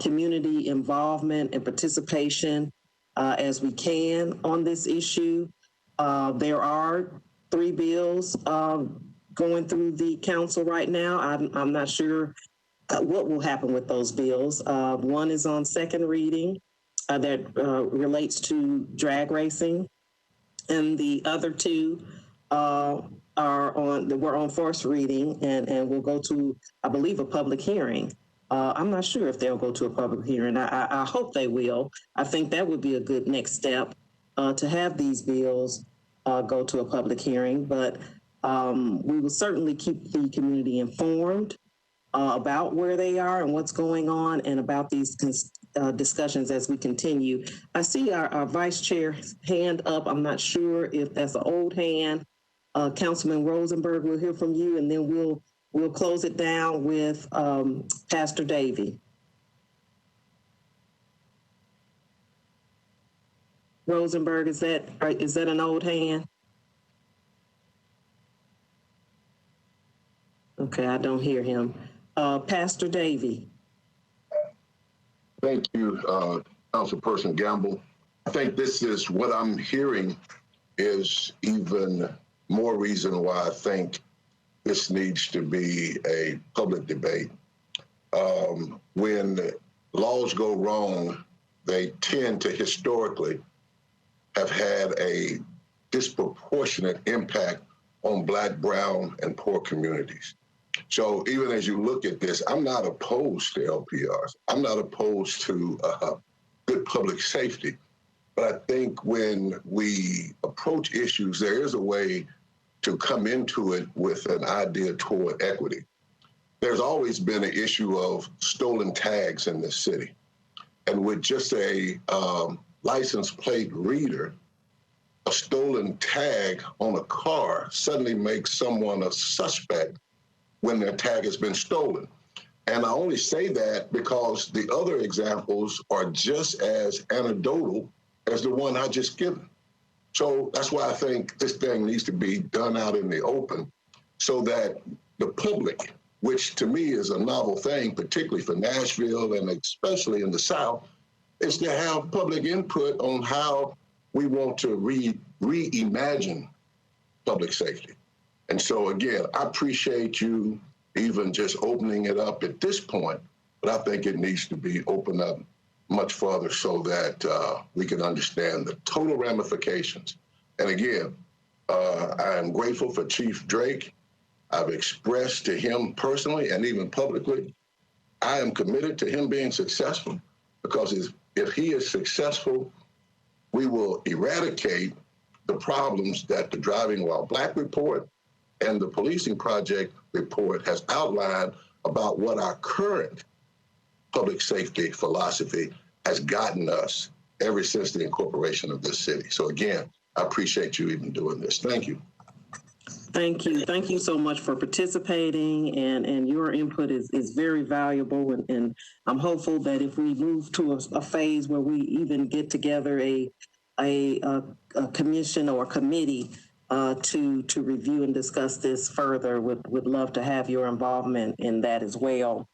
community involvement and participation as we can on this issue. There are 3 bills going through the council right now. I'm not sure what will happen with those bills. One is on second reading that relates to drag racing, and the other 2 we're on first reading, and we'll go to, I believe, a public hearing. I'm not sure if they'll go to a public hearing. I hope they will. I think that would be a good next step to have these bills go to a public hearing, but we will certainly keep the community informed about where they are and what's going on, and about these discussions as we continue. I see our vice chair's hand up. I'm not sure if that's an old hand. Councilman Rosenberg, we'll hear from you, and then we'll close it down with Pastor Davey. Rosenberg, is that an old hand? Okay, I don't hear him. Pastor Davey. Thank you, Councilperson Gamble. I think this is what I'm hearing is even more reason why I think this needs to be a public debate. When laws go wrong, they tend to historically have had a disproportionate impact on Black, brown, and poor communities. So even as you look at this, I'm not opposed to LPRs. I'm not opposed to good public safety. But I think when we approach issues, there is a way to come into it with an idea toward equity. There's always been an issue of stolen tags in this city. And with just a license plate reader, a stolen tag on a car suddenly makes someone a suspect when their tag has been stolen. And I only say that because the other examples are just as anecdotal as the one I just given. So that's why I think this thing needs to be done out in the open so that the public, which to me is a novel thing, particularly for Nashville and especially in the South, is to have public input on how we want to reimagine public safety. And so again, I appreciate you even just opening it up at this point, but I think it needs to be opened up much further so that we can understand the total ramifications. And again, I am grateful for Chief Drake. I've expressed to him personally and even publicly, I am committed to him being successful, because if he is successful, we will eradicate the problems that the Driving While Black report and the Policing Project report has outlined about what our current public safety philosophy has gotten us ever since the incorporation of this city. So again, I appreciate you even doing this. Thank you. Thank you. Thank you so much for participating, and your input is very valuable. And I'm hopeful that if we move to a phase where we even get together a commission or a committee to review and discuss this further, would love to have your involvement in that as well.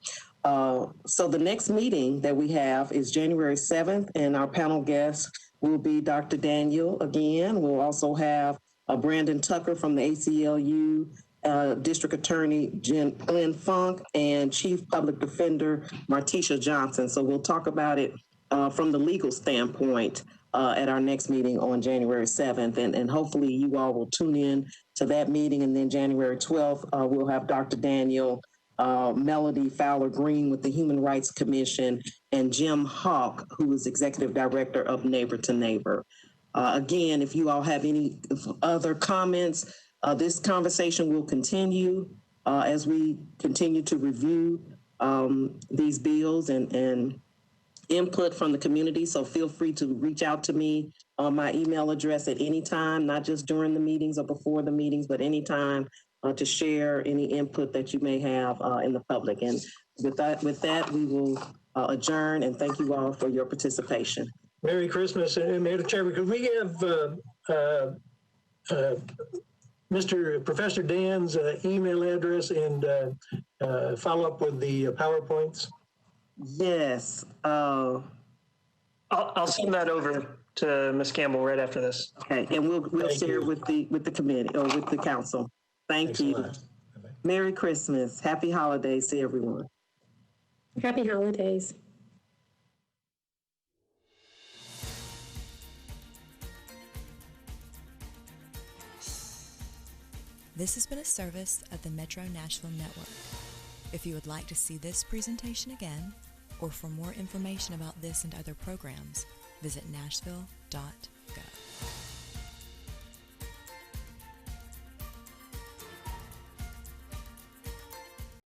So the next meeting that we have is January 7th, and our panel guest will be Dr. Daniel again. We'll also have Brandon Tucker from the ACLU, District Attorney Glenn Funk, and Chief Public Defender Martisha Johnson. So we'll talk about it from the legal standpoint at our next meeting on January 7th. And hopefully you all will tune in to that meeting. And then January 12th, we'll have Dr. Daniel, Melody Fowler Green with the Human Rights Commission, and Jim Hawk, who is Executive Director of Neighbor to Neighbor. Again, if you all have any other comments, this conversation will continue as we continue to review these bills and input from the community. So feel free to reach out to me on my email address at any time, not just during the meetings or before the meetings, but anytime to share any input that you may have in the public. And with that, we will adjourn, and thank you all for your participation. Merry Christmas. And Madam Chairman, could we have Mr. Professor Dan's email address and follow up with the PowerPoints? Yes. I'll send that over to Ms. Campbell right after this. Okay, and we'll share it with the committee or with the council. Thank you. Merry Christmas. Happy holidays to everyone. Happy holidays. This has been a service of the Metro Nashville Network. If you would like to see this presentation again, or for more information about this and other programs, visit nashville.org.